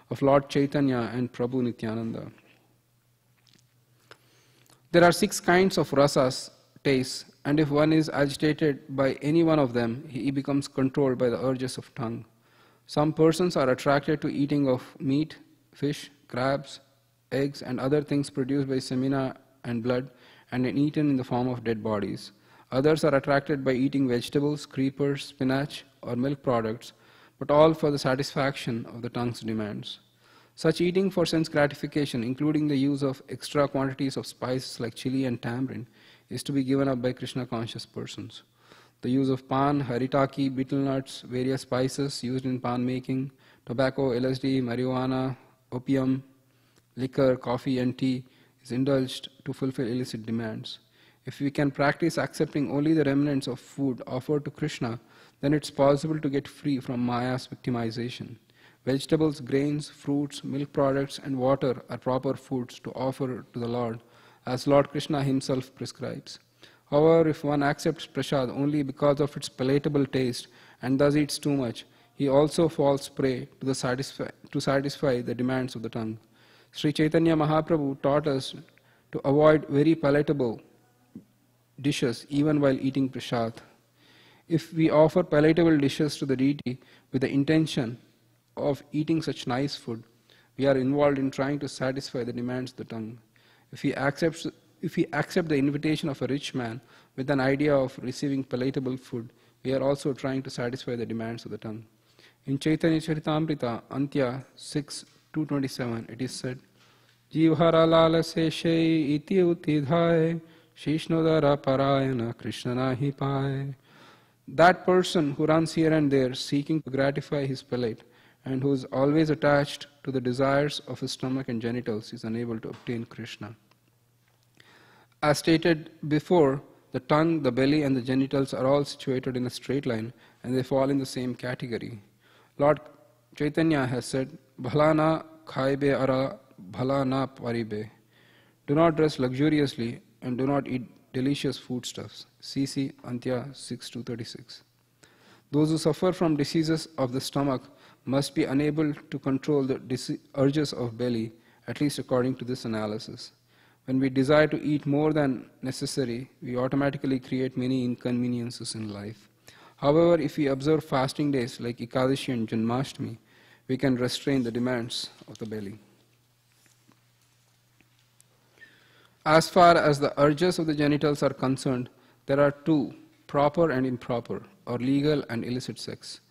of Lord Chaitanya and Prabhu Nityananda. There are 6 kinds of rasas, tastes, and if one is agitated by any one of them, he becomes controlled by the urges of tongue. Some persons are attracted to eating of meat, fish, crabs, eggs, and other things produced by semina and blood and eaten in the form of dead bodies. Others are attracted by eating vegetables, creepers, spinach, or milk products, but all for the satisfaction of the tongue's demands. Such eating for sense gratification, including the use of extra quantities of spices like chili and tamarind, is to be given up by Krishna-conscious persons. The use of pan, haritaki, betel nuts, various spices used in pan making, tobacco, LSD, marijuana, opium, liquor, coffee, and tea is indulged to fulfill illicit demands. If we can practice accepting only the remnants of food offered to Krishna, then it's possible to get free from Maya's victimization. Vegetables, grains, fruits, milk products, and water are proper foods to offer to the Lord, as Lord Krishna himself prescribes. However, if one accepts prasad only because of its palatable taste and thus eats too much, he also falls prey to satisfy the demands of the tongue. Sri Chaitanya Mahaprabhu taught us to avoid very palatable dishes even while eating prasad. If we offer palatable dishes to the deity with the intention of eating such nice food, we are involved in trying to satisfy the demands of the tongue. If we accept the invitation of a rich man with an idea of receiving palatable food, we are also trying to satisfy the demands of the tongue. In Chaitanya Charitamrita, Antya 6:227, it is said, Jivhara lala seshe iti utidhaye, shishnodara parayana Krishna nahi paye. That person who runs here and there seeking to gratify his palate and who is always attached to the desires of his stomach and genitals is unable to obtain Krishna. As stated before, the tongue, the belly, and the genitals are all situated in a straight line and they fall in the same category. Lord Chaitanya has said, Bhalana khaibe ara, bhalana paribe. Do not dress luxuriously and do not eat delicious foodstuffs. CC Antya 6:236. Those who suffer from diseases of the stomach must be unable to control the urges of belly, at least according to this analysis. When we desire to eat more than necessary, we automatically create many inconveniences in life. However, if we observe fasting days like Ekadashi and Janmashtami, we can restrain the demands of the belly. As far as the urges of the genitals are concerned, there are 2, proper and improper, or legal and illicit sex.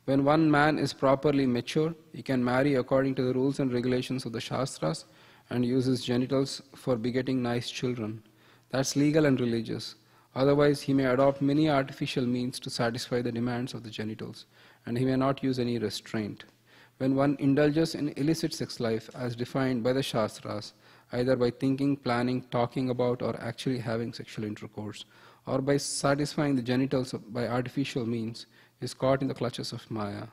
When one man is properly mature, he can marry according to the rules and regulations of the Shastras and use his genitals for begetting nice children. That's legal and religious. Otherwise, he may adopt many artificial means to satisfy the demands of the genitals, and he may not use any restraint. When one indulges in illicit sex life as defined by the Shastras, either by thinking, planning, talking about, or actually having sexual intercourse, or by satisfying the genitals by artificial means, is caught in the clutches of Maya.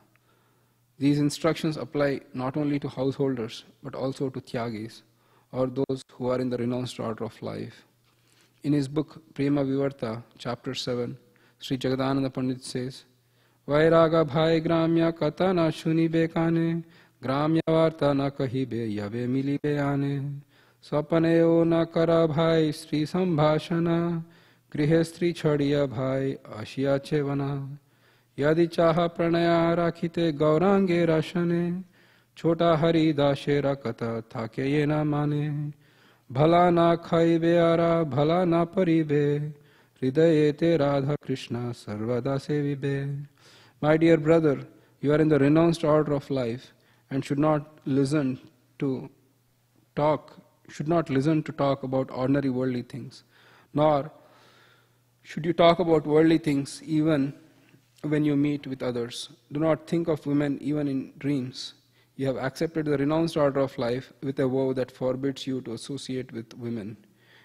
These instructions apply not only to householders, but also to Tyagis, or those who are in the renounced order of life. In his book Prema Vivarta, chapter 7, Sri Jagadananda Pandit says, Vairaga bhai gramya kata na shuni bekane, gramya varta na kahibe yave mili beyane, swapaneo na kara bhai sri sambhashana, grihe stri chadiya bhai ashiya chevana, yadi chaha pranaya rakhite gaurange rashane, chota hari dashera kata thake ye na mane, bhala na khaibe ara bhala na paribe, hridayete radha krishna sarvada sevibe. My dear brother, you are in the renounced order of life and should not listen to talk about ordinary worldly things, nor should you talk about worldly things even when you meet with others. Do not think of women even in dreams. You have accepted the renounced order of life with a vow that forbids you to associate with women.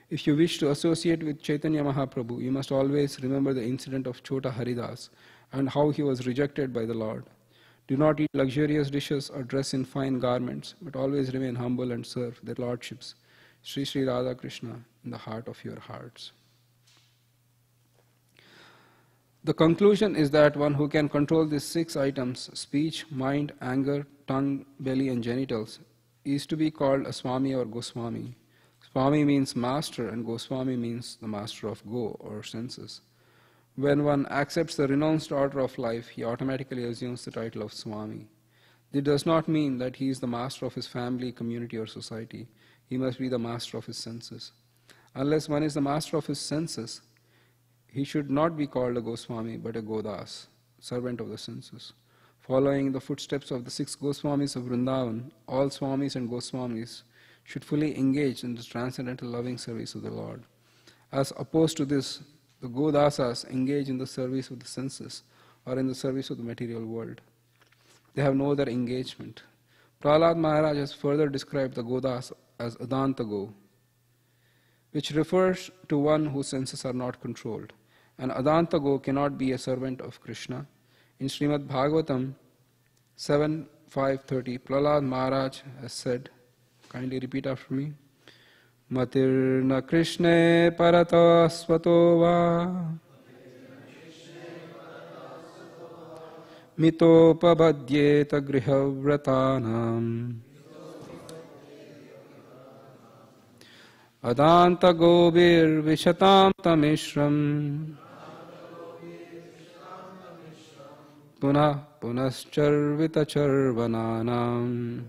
If you wish to associate with Chaitanya Mahaprabhu, you must always remember the incident of Chota Haridas and how he was rejected by the Lord. Do not eat luxurious dishes or dress in fine garments, but always remain humble and serve their lordships, Sri Sri Radha Krishna, in the heart of your hearts. The conclusion is that one who can control these 6 items, speech, mind, anger, tongue, belly and genitals, is to be called a Swami or Goswami. Swami means master and Goswami means the master of go or senses. When one accepts the renounced order of life, he automatically assumes the title of Swami. This does not mean that he is the master of his family, community or society. He must be the master of his senses. Unless one is the master of his senses, he should not be called a Goswami but a Godas, servant of the senses. Following the footsteps of the 6 Goswamis of Vrindavan, all Swamis and Goswamis should fully engage in the transcendental loving service of the Lord. As opposed to this, the Godasas engage in the service of the senses or in the service of the material world. They have no other engagement. Prahlad Maharaj has further described the Godas as Adanta Go, which refers to one whose senses are not controlled. An Adanta Go cannot be a servant of Krishna. In Srimad Bhagavatam 7.5.30, Prahlad Maharaj has said, kindly repeat after me, Matirna Krishne Parata Svato Va Mitopabhadyeta Grihavratanam Adanta Gobir Vishatam Tamishram Punah Punascharvita Charvananam.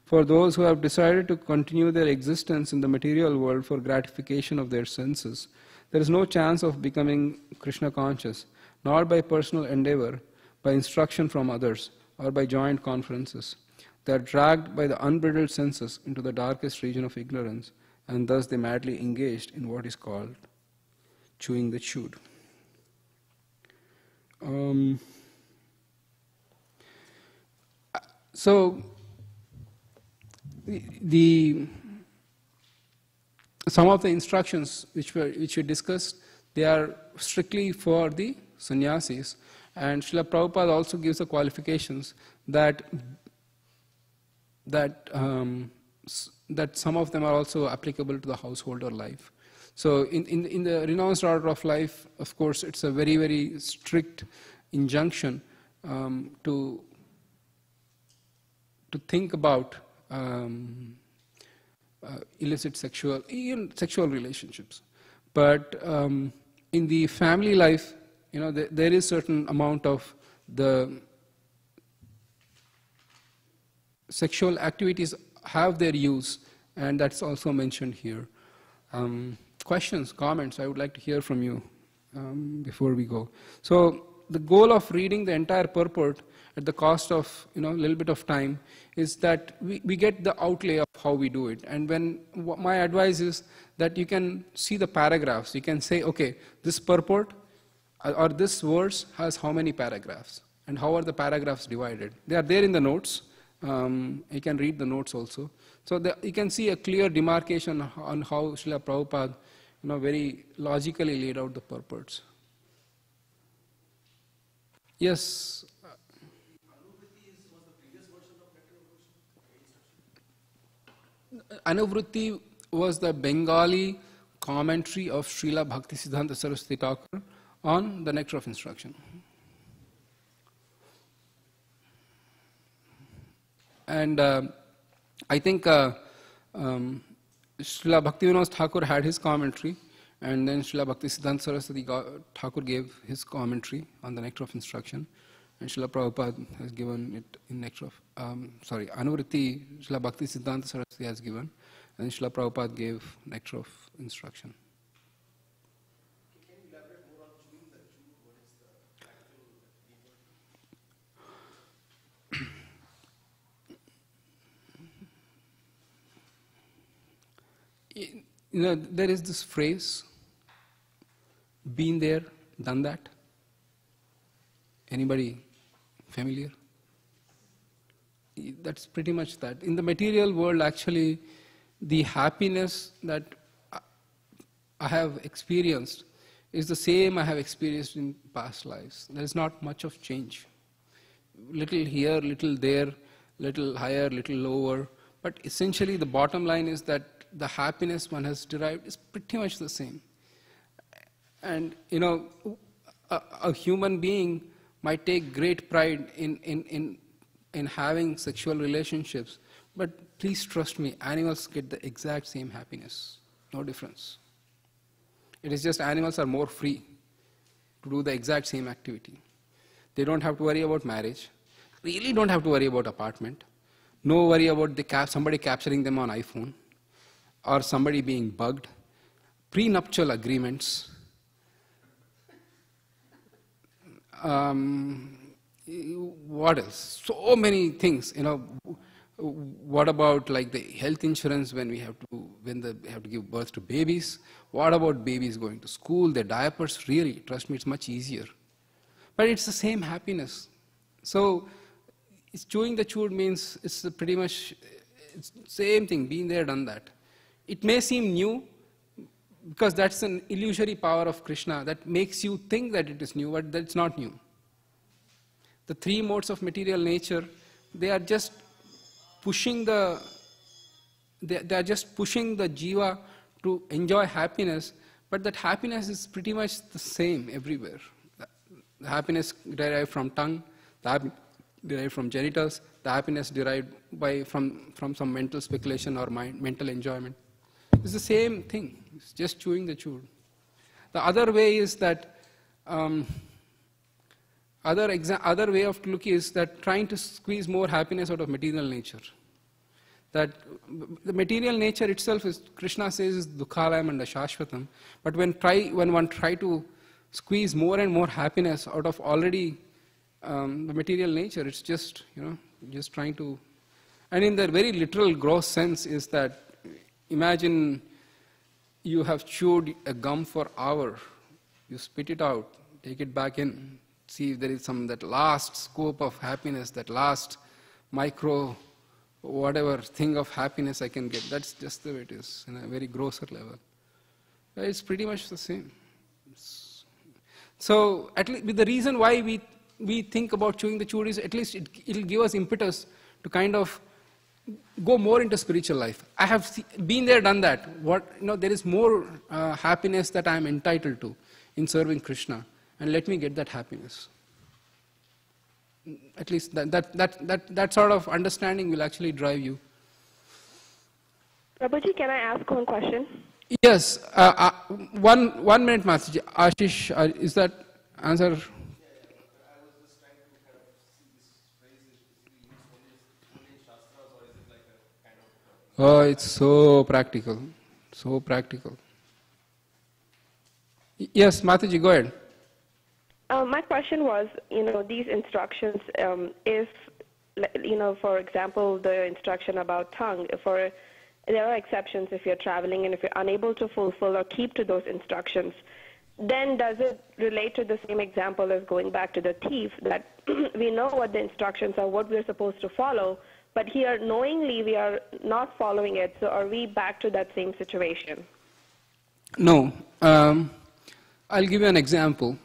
For those who have decided to continue their existence in the material world for gratification of their senses, there is no chance of becoming Krishna conscious, nor by personal endeavor, by instruction from others, or by joint conferences. They are dragged by the unbridled senses into the darkest region of ignorance, and thus they madly engaged in what is called chewing the chewed. So, some of the instructions which we discussed, they are strictly for the sannyasis, and Srila Prabhupada also gives the qualifications that some of them are also applicable to the householder life. So in the renounced order of life, of course, it's a very, very strict injunction to think about illicit sexual relationships. But in the family life, there is certain amount of the sexual activities have their use, and that's also mentioned here. Questions, comments, I would like to hear from you before we go. So the goal of reading the entire purport at the cost of a little bit of time is that we get the outlay of how we do it. And my advice is that you can see the paragraphs. You can say, okay, this purport or this verse has how many paragraphs, and how are the paragraphs divided. They are there in the notes. You can read the notes also. So you can see a clear demarcation on how Srila Prabhupada very logically laid out the purports. Yes. Anuvritti was the Bengali commentary of Srila Bhakti Siddhanta Saraswati Thakur on the Nectar of Instruction. And I think Srila Bhaktivinoda Thakur had his commentary, and then Srila Bhakti Siddhanta Saraswati Thakur gave his commentary on the Nectar of Instruction, and Srila Prabhupada has given it in Nectar of, Anuvritti, Srila Bhakti Siddhanta Saraswati has given, and Srila Prabhupada gave Nectar of Instruction. Can you elaborate more on chewing the chew? What is the actual there is this phrase, been there, done that. Anybody familiar? That's pretty much that. In the material world, actually, the happiness that I have experienced is the same I have experienced in past lives. There is not much of change. Little here, little there, little higher, little lower. But essentially the bottom line is that the happiness one has derived is pretty much the same. And a human being might take great pride in having sexual relationships, but please trust me, animals get the exact same happiness, no difference. It is just animals are more free to do the exact same activity. They don't have to worry about marriage, really don't have to worry about apartment, no worry about somebody capturing them on iPhone, or somebody being bugged, prenuptial agreements. What else? So many things. What about like the health insurance when they have to give birth to babies? What about babies going to school? Their diapers? Really, trust me, it's much easier. But it's the same happiness. So, chewing the chewed means it's pretty much it's the same thing. Been there, done that. It may seem new because that's an illusory power of Krishna that makes you think that it is new, but that's not new. The three modes of material nature, they are just pushing the jiva to enjoy happiness, but that happiness is pretty much the same everywhere. The happiness derived from tongue, the happiness derived from genitals, the happiness derived from some mental speculation or mental enjoyment. It's the same thing. It's just chewing the chewed. The other way is that other way of looking is that trying to squeeze more happiness out of material nature. That the material nature itself is, Krishna says, is dukhalayam and ashashvatam. But when one try to squeeze more and more happiness out of already the material nature, it's just just trying to. And in the very literal, gross sense is that, imagine you have chewed a gum for an hour, you spit it out, take it back in, see if there is that last scope of happiness, that last micro whatever thing of happiness I can get. That's just the way it is, in a very grosser level. It's pretty much the same. So, at least the reason why we think about chewing the chewed is at least it'll give us impetus to kind of go more into spiritual life. I have been there, done that. There is more happiness that I am entitled to in serving Krishna, and let me get that happiness. At least that sort of understanding will actually drive you. Prabhuji, can I ask one question? Yes. 1 minute, Mastaji. Ashish, is that answer? Oh, it's so practical. So practical. Yes, Mataji, go ahead. My question was, these instructions, if, for example, the instruction about tongue, there are exceptions if you're traveling and if you're unable to fulfill or keep to those instructions, then does it relate to the same example as going back to the thief, that we know what the instructions are, what we're supposed to follow, but here knowingly we are not following it, so are we back to that same situation? No. I'll give you an example.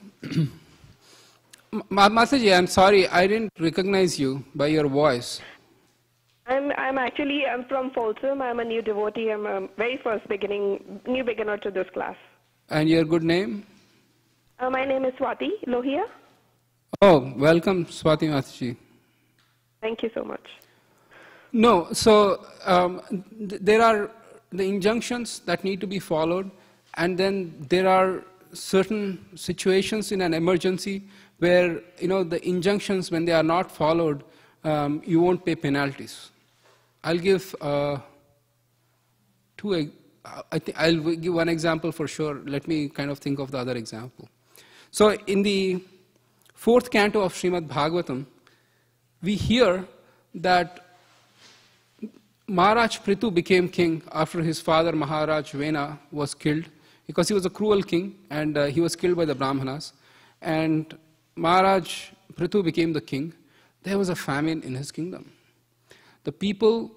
Mataji, I'm sorry, I didn't recognize you by your voice. I'm from Folsom. I'm a new devotee. I'm a very first new beginner to this class. And your good name? My name is Swati Lohia. Oh, welcome, Swati Mataji. Thank you so much. No, so there are the injunctions that need to be followed, and then there are certain situations in an emergency where the injunctions, when they are not followed, you won't pay penalties. I'll give I'll give one example for sure. Let me kind of think of the other example. So in the 4th canto of Srimad Bhagavatam, we hear that Maharaj Prithu became king after his father Maharaj Vena was killed, because he was a cruel king and he was killed by the Brahmanas. And Maharaj Prithu became the king. There was a famine in his kingdom. The people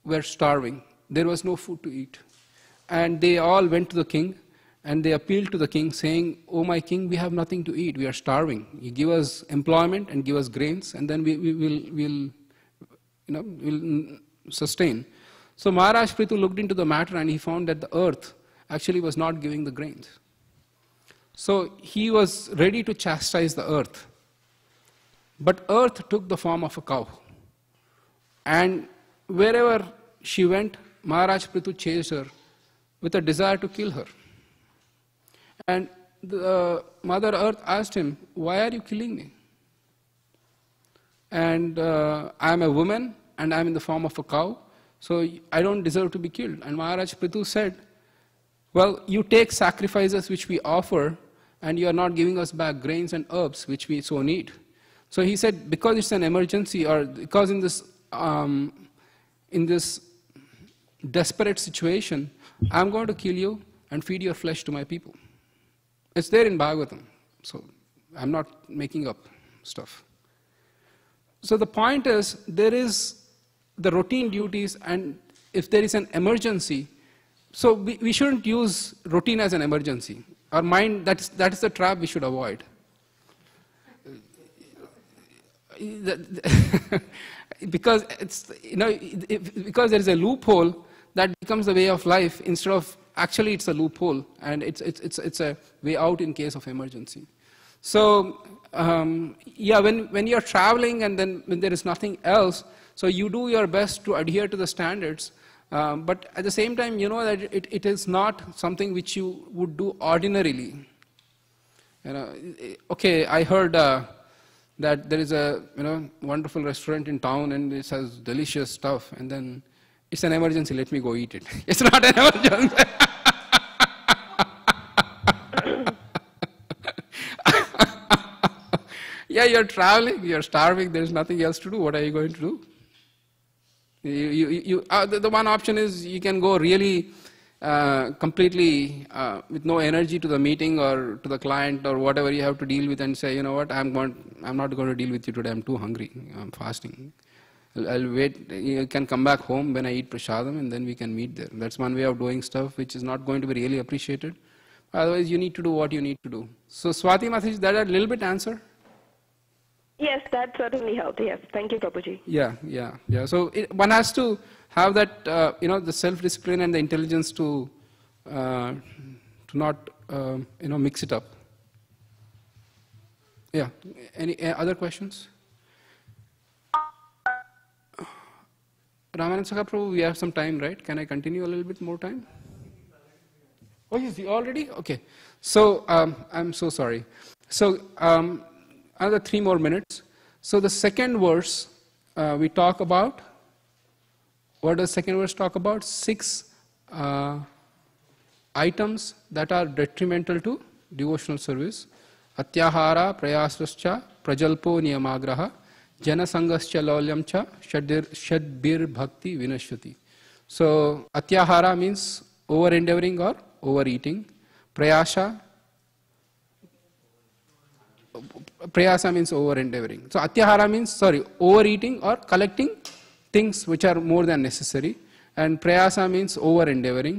were starving. There was no food to eat. And they all went to the king and they appealed to the king saying, "Oh my king, we have nothing to eat, we are starving. You give us employment and give us grains, and then we'll sustain." So Maharaj Prithu looked into the matter and he found that the earth actually was not giving the grains. So he was ready to chastise the earth. But earth took the form of a cow. And wherever she went, Maharaj Prithu chased her with a desire to kill her. And the Mother Earth asked him, "Why are you killing me? And I am a woman and I am in the form of a cow, so I don't deserve to be killed." And Maharaj Prithu said, "Well, you take sacrifices which we offer and you are not giving us back grains and herbs which we so need." So he said, because it's an emergency, or because in this desperate situation, I'm going to kill you and feed your flesh to my people. It's there in Bhagavatam, so I'm not making up stuff. So the point is, there is the routine duties, and if there is an emergency, so we shouldn't use routine as an emergency. Our mind, that is the trap we should avoid. Because because there is a loophole, that becomes the way of life instead of actually it's a loophole, and it's a way out in case of emergency. So when you're traveling and then when there is nothing else, so you do your best to adhere to the standards, but at the same time you know that it is not something which you would do ordinarily. Okay, I heard that there is a wonderful restaurant in town and it has delicious stuff, and then it's an emergency, let me go eat it. It's not an emergency. Yeah, you're traveling, you're starving, there's nothing else to do. What are you going to do? The one option is you can go really completely with no energy to the meeting or to the client or whatever you have to deal with, and say, "You know what, I'm not going to deal with you today, I'm too hungry, I'm fasting. I'll wait, you can come back home when I eat prasadam and then we can meet there." That's one way of doing stuff which is not going to be really appreciated. Otherwise you need to do what you need to do. So Swati Mataji, is that a little bit answer? Yes, that certainly helped. Yes, thank you, Prabhuji. Yeah. So one has to have that, the self-discipline and the intelligence to not, mix it up. Yeah. Any other questions? Ramanand Sakha Prabhu, we have some time, right? Can I continue a little bit more time? Oh, is he already? Okay. So I'm so sorry. So another 3 more minutes. So the second verse we talk about, what does second verse talk about? 6 items that are detrimental to devotional service. Atyahara, prayasascha, prajalpo niyamagraha, janasangascha laulyamcha, shadbir bhakti vinashvati. So atyahara means over-endeavoring or overeating. Prayasa means over-endeavoring. So atyahara means, overeating or collecting things which are more than necessary. And prayasa means over-endeavoring.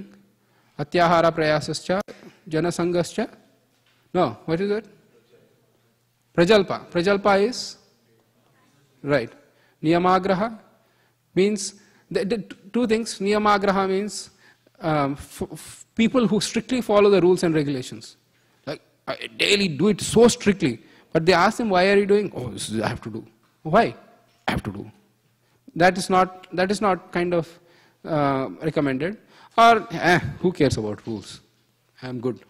Atyahara prayasascha, janasangascha. No, what is it? Prajalpa. Prajalpa is, right. Niyamagraha means, the 2 things. Niyamagraha means people who strictly follow the rules and regulations. Like, I daily do it so strictly. But they ask him, "Why are you doing?" "Oh, this is, I have to do." "Why?" "I have to do." That is not kind of recommended. Or, who cares about rules? I'm good.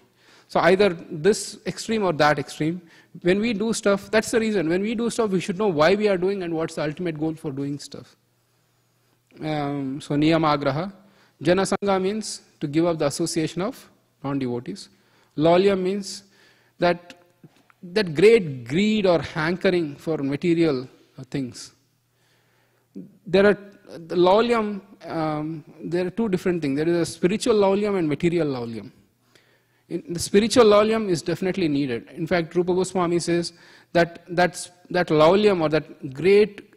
So either this extreme or that extreme. When we do stuff, that's the reason. When we do stuff, we should know why we are doing and what's the ultimate goal for doing stuff. So niyamagraha. Janasanga means to give up the association of non-devotees. Laulyam means that great greed or hankering for material things. There are the laulyam, there are 2 different things. There is a spiritual laulyam and material laulyam. The spiritual laulyam is definitely needed. In fact, Rupa Goswami says that laulyam, or that great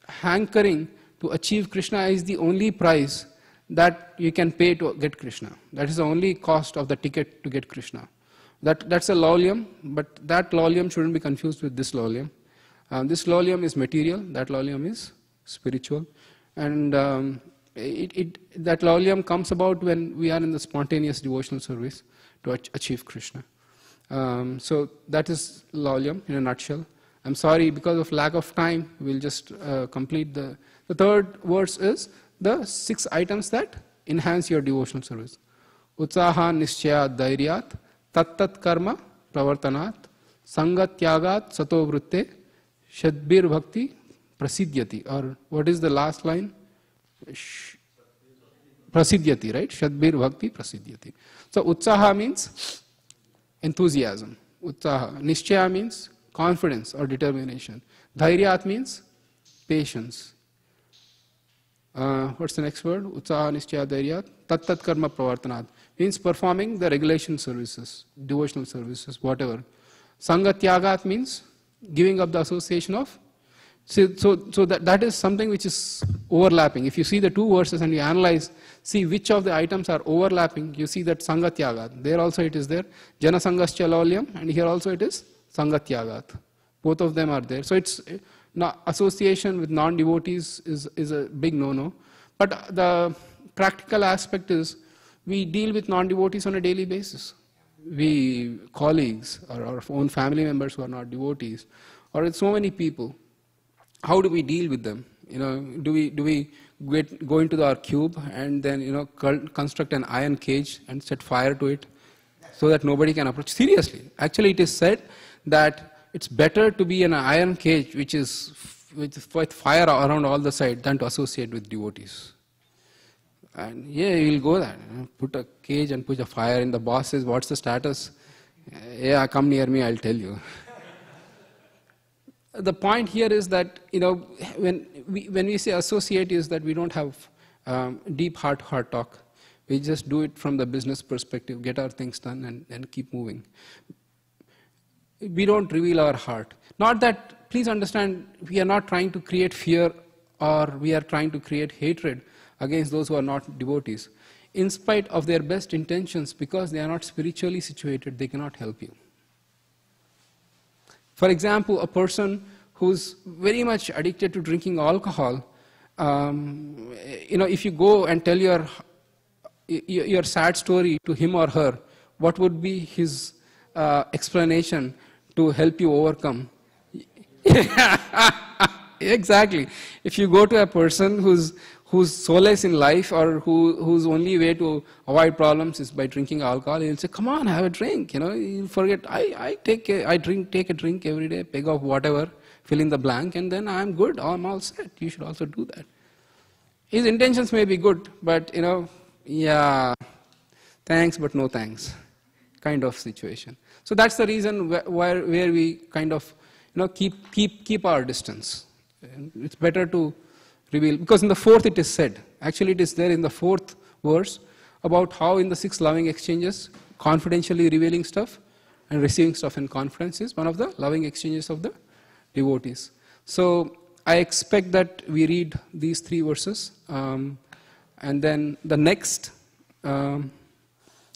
hankering to achieve Krishna, is the only prize that you can pay to get Krishna. That is the only cost of the ticket to get Krishna. That's a lolium, but that lolium shouldn't be confused with this lolium. This lolium is material, that lolium is spiritual. And that lolium comes about when we are in the spontaneous devotional service to achieve Krishna. So that is lolium in a nutshell. I'm sorry, because of lack of time, we'll just complete the third verse is the 6 items that enhance your devotional service. Utsaha nischaya dhairyat tattat karma pravartanat sangatyagat sato vritte shadbir bhakti prasidyati. Or what is the last line? Prasidyati, right? Shadbir bhakti prasidyati. So utsaha means enthusiasm. Utsaha. Nischaya means confidence or determination. Dhairyat means patience. What's the next word? Utsaha nischaya dhairyat tattat karma pravartanat means performing the regulation services, devotional services, whatever. Sangatyagat means giving up the association of. So that is something which is overlapping. If you see the 2 verses and you analyze, see which of the items are overlapping, you see that Sangatyagat. There also it is there. Jana Sangascha lolium, and here also it is Sangatyagat. Both of them are there. So it's association with non-devotees is a big no-no. But the practical aspect is we deal with non-devotees on a daily basis. We colleagues or our own family members who are not devotees, or with so many people. How do we deal with them? Do we go into our cube and then construct an iron cage and set fire to it so that nobody can approach? Seriously, actually, it is said that it's better to be in an iron cage with fire around all the side than to associate with devotees. And yeah, you'll go there, put a cage and put a fire, and the boss says, "What's the status?" Yeah, come near me, I'll tell you. The point here is that when we say associate, is that we don't have deep heart talk. We just do it from the business perspective, get our things done, and keep moving. We don't reveal our heart. Not that, please understand, we are not trying to create fear or we are trying to create hatred against those who are not devotees. In spite of their best intentions, because they are not spiritually situated, they cannot help you. For example, a person who's very much addicted to drinking alcohol, if you go and tell your sad story to him or her, what would be his explanation to help you overcome? Exactly. If you go to a person whose solace in life or whose only way to avoid problems is by drinking alcohol, he'll say, "Come on, have a drink." You'll forget. I take a drink every day, peg of whatever, fill in the blank, and then I'm good. I'm all set. You should also do that. His intentions may be good, but yeah, thanks but no thanks, kind of situation. So that's the reason where we kind of keep our distance. It's better to reveal, because in the 4th it is said, actually it is there in the 4th verse, about how in the 6 loving exchanges, confidentially revealing stuff and receiving stuff in confidence is one of the loving exchanges of the devotees. So I expect that we read these 3 verses, and then the next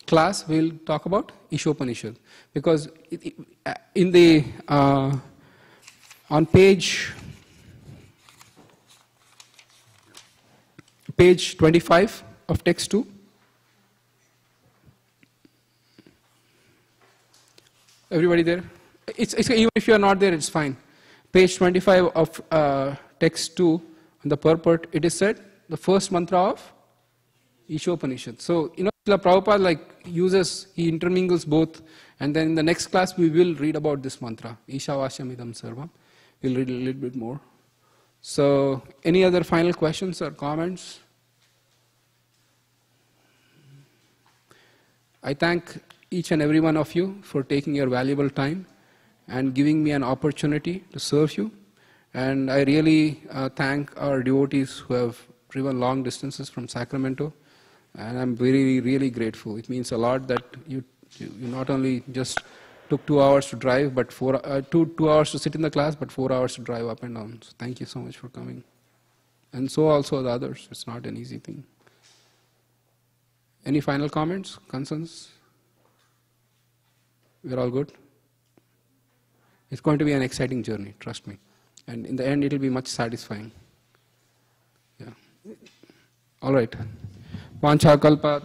class we'll talk about Ishopanishad, because in the on page 25 of text 2. Everybody there? It's even if you are not there, it's fine. Page 25 of text 2, on the purport, it is said the first mantra of Ishopanishad. So, Srila Prabhupada he intermingles both, and then in the next class we will read about this mantra, Ishavashyam idam sarvam. We'll read a little bit more. So, any other final questions or comments? I thank each and every one of you for taking your valuable time and giving me an opportunity to serve you. And I really thank our devotees who have driven long distances from Sacramento. And I'm really, really grateful. It means a lot that you not only just took 2 hours to drive, but 2 hours to sit in the class, but 4 hours to drive up and down. So thank you so much for coming. And so also the others. It's not an easy thing. Any final comments, concerns? We're all good? It's going to be an exciting journey, trust me. And in the end, it will be much satisfying. Yeah. All right. Vancha kalpa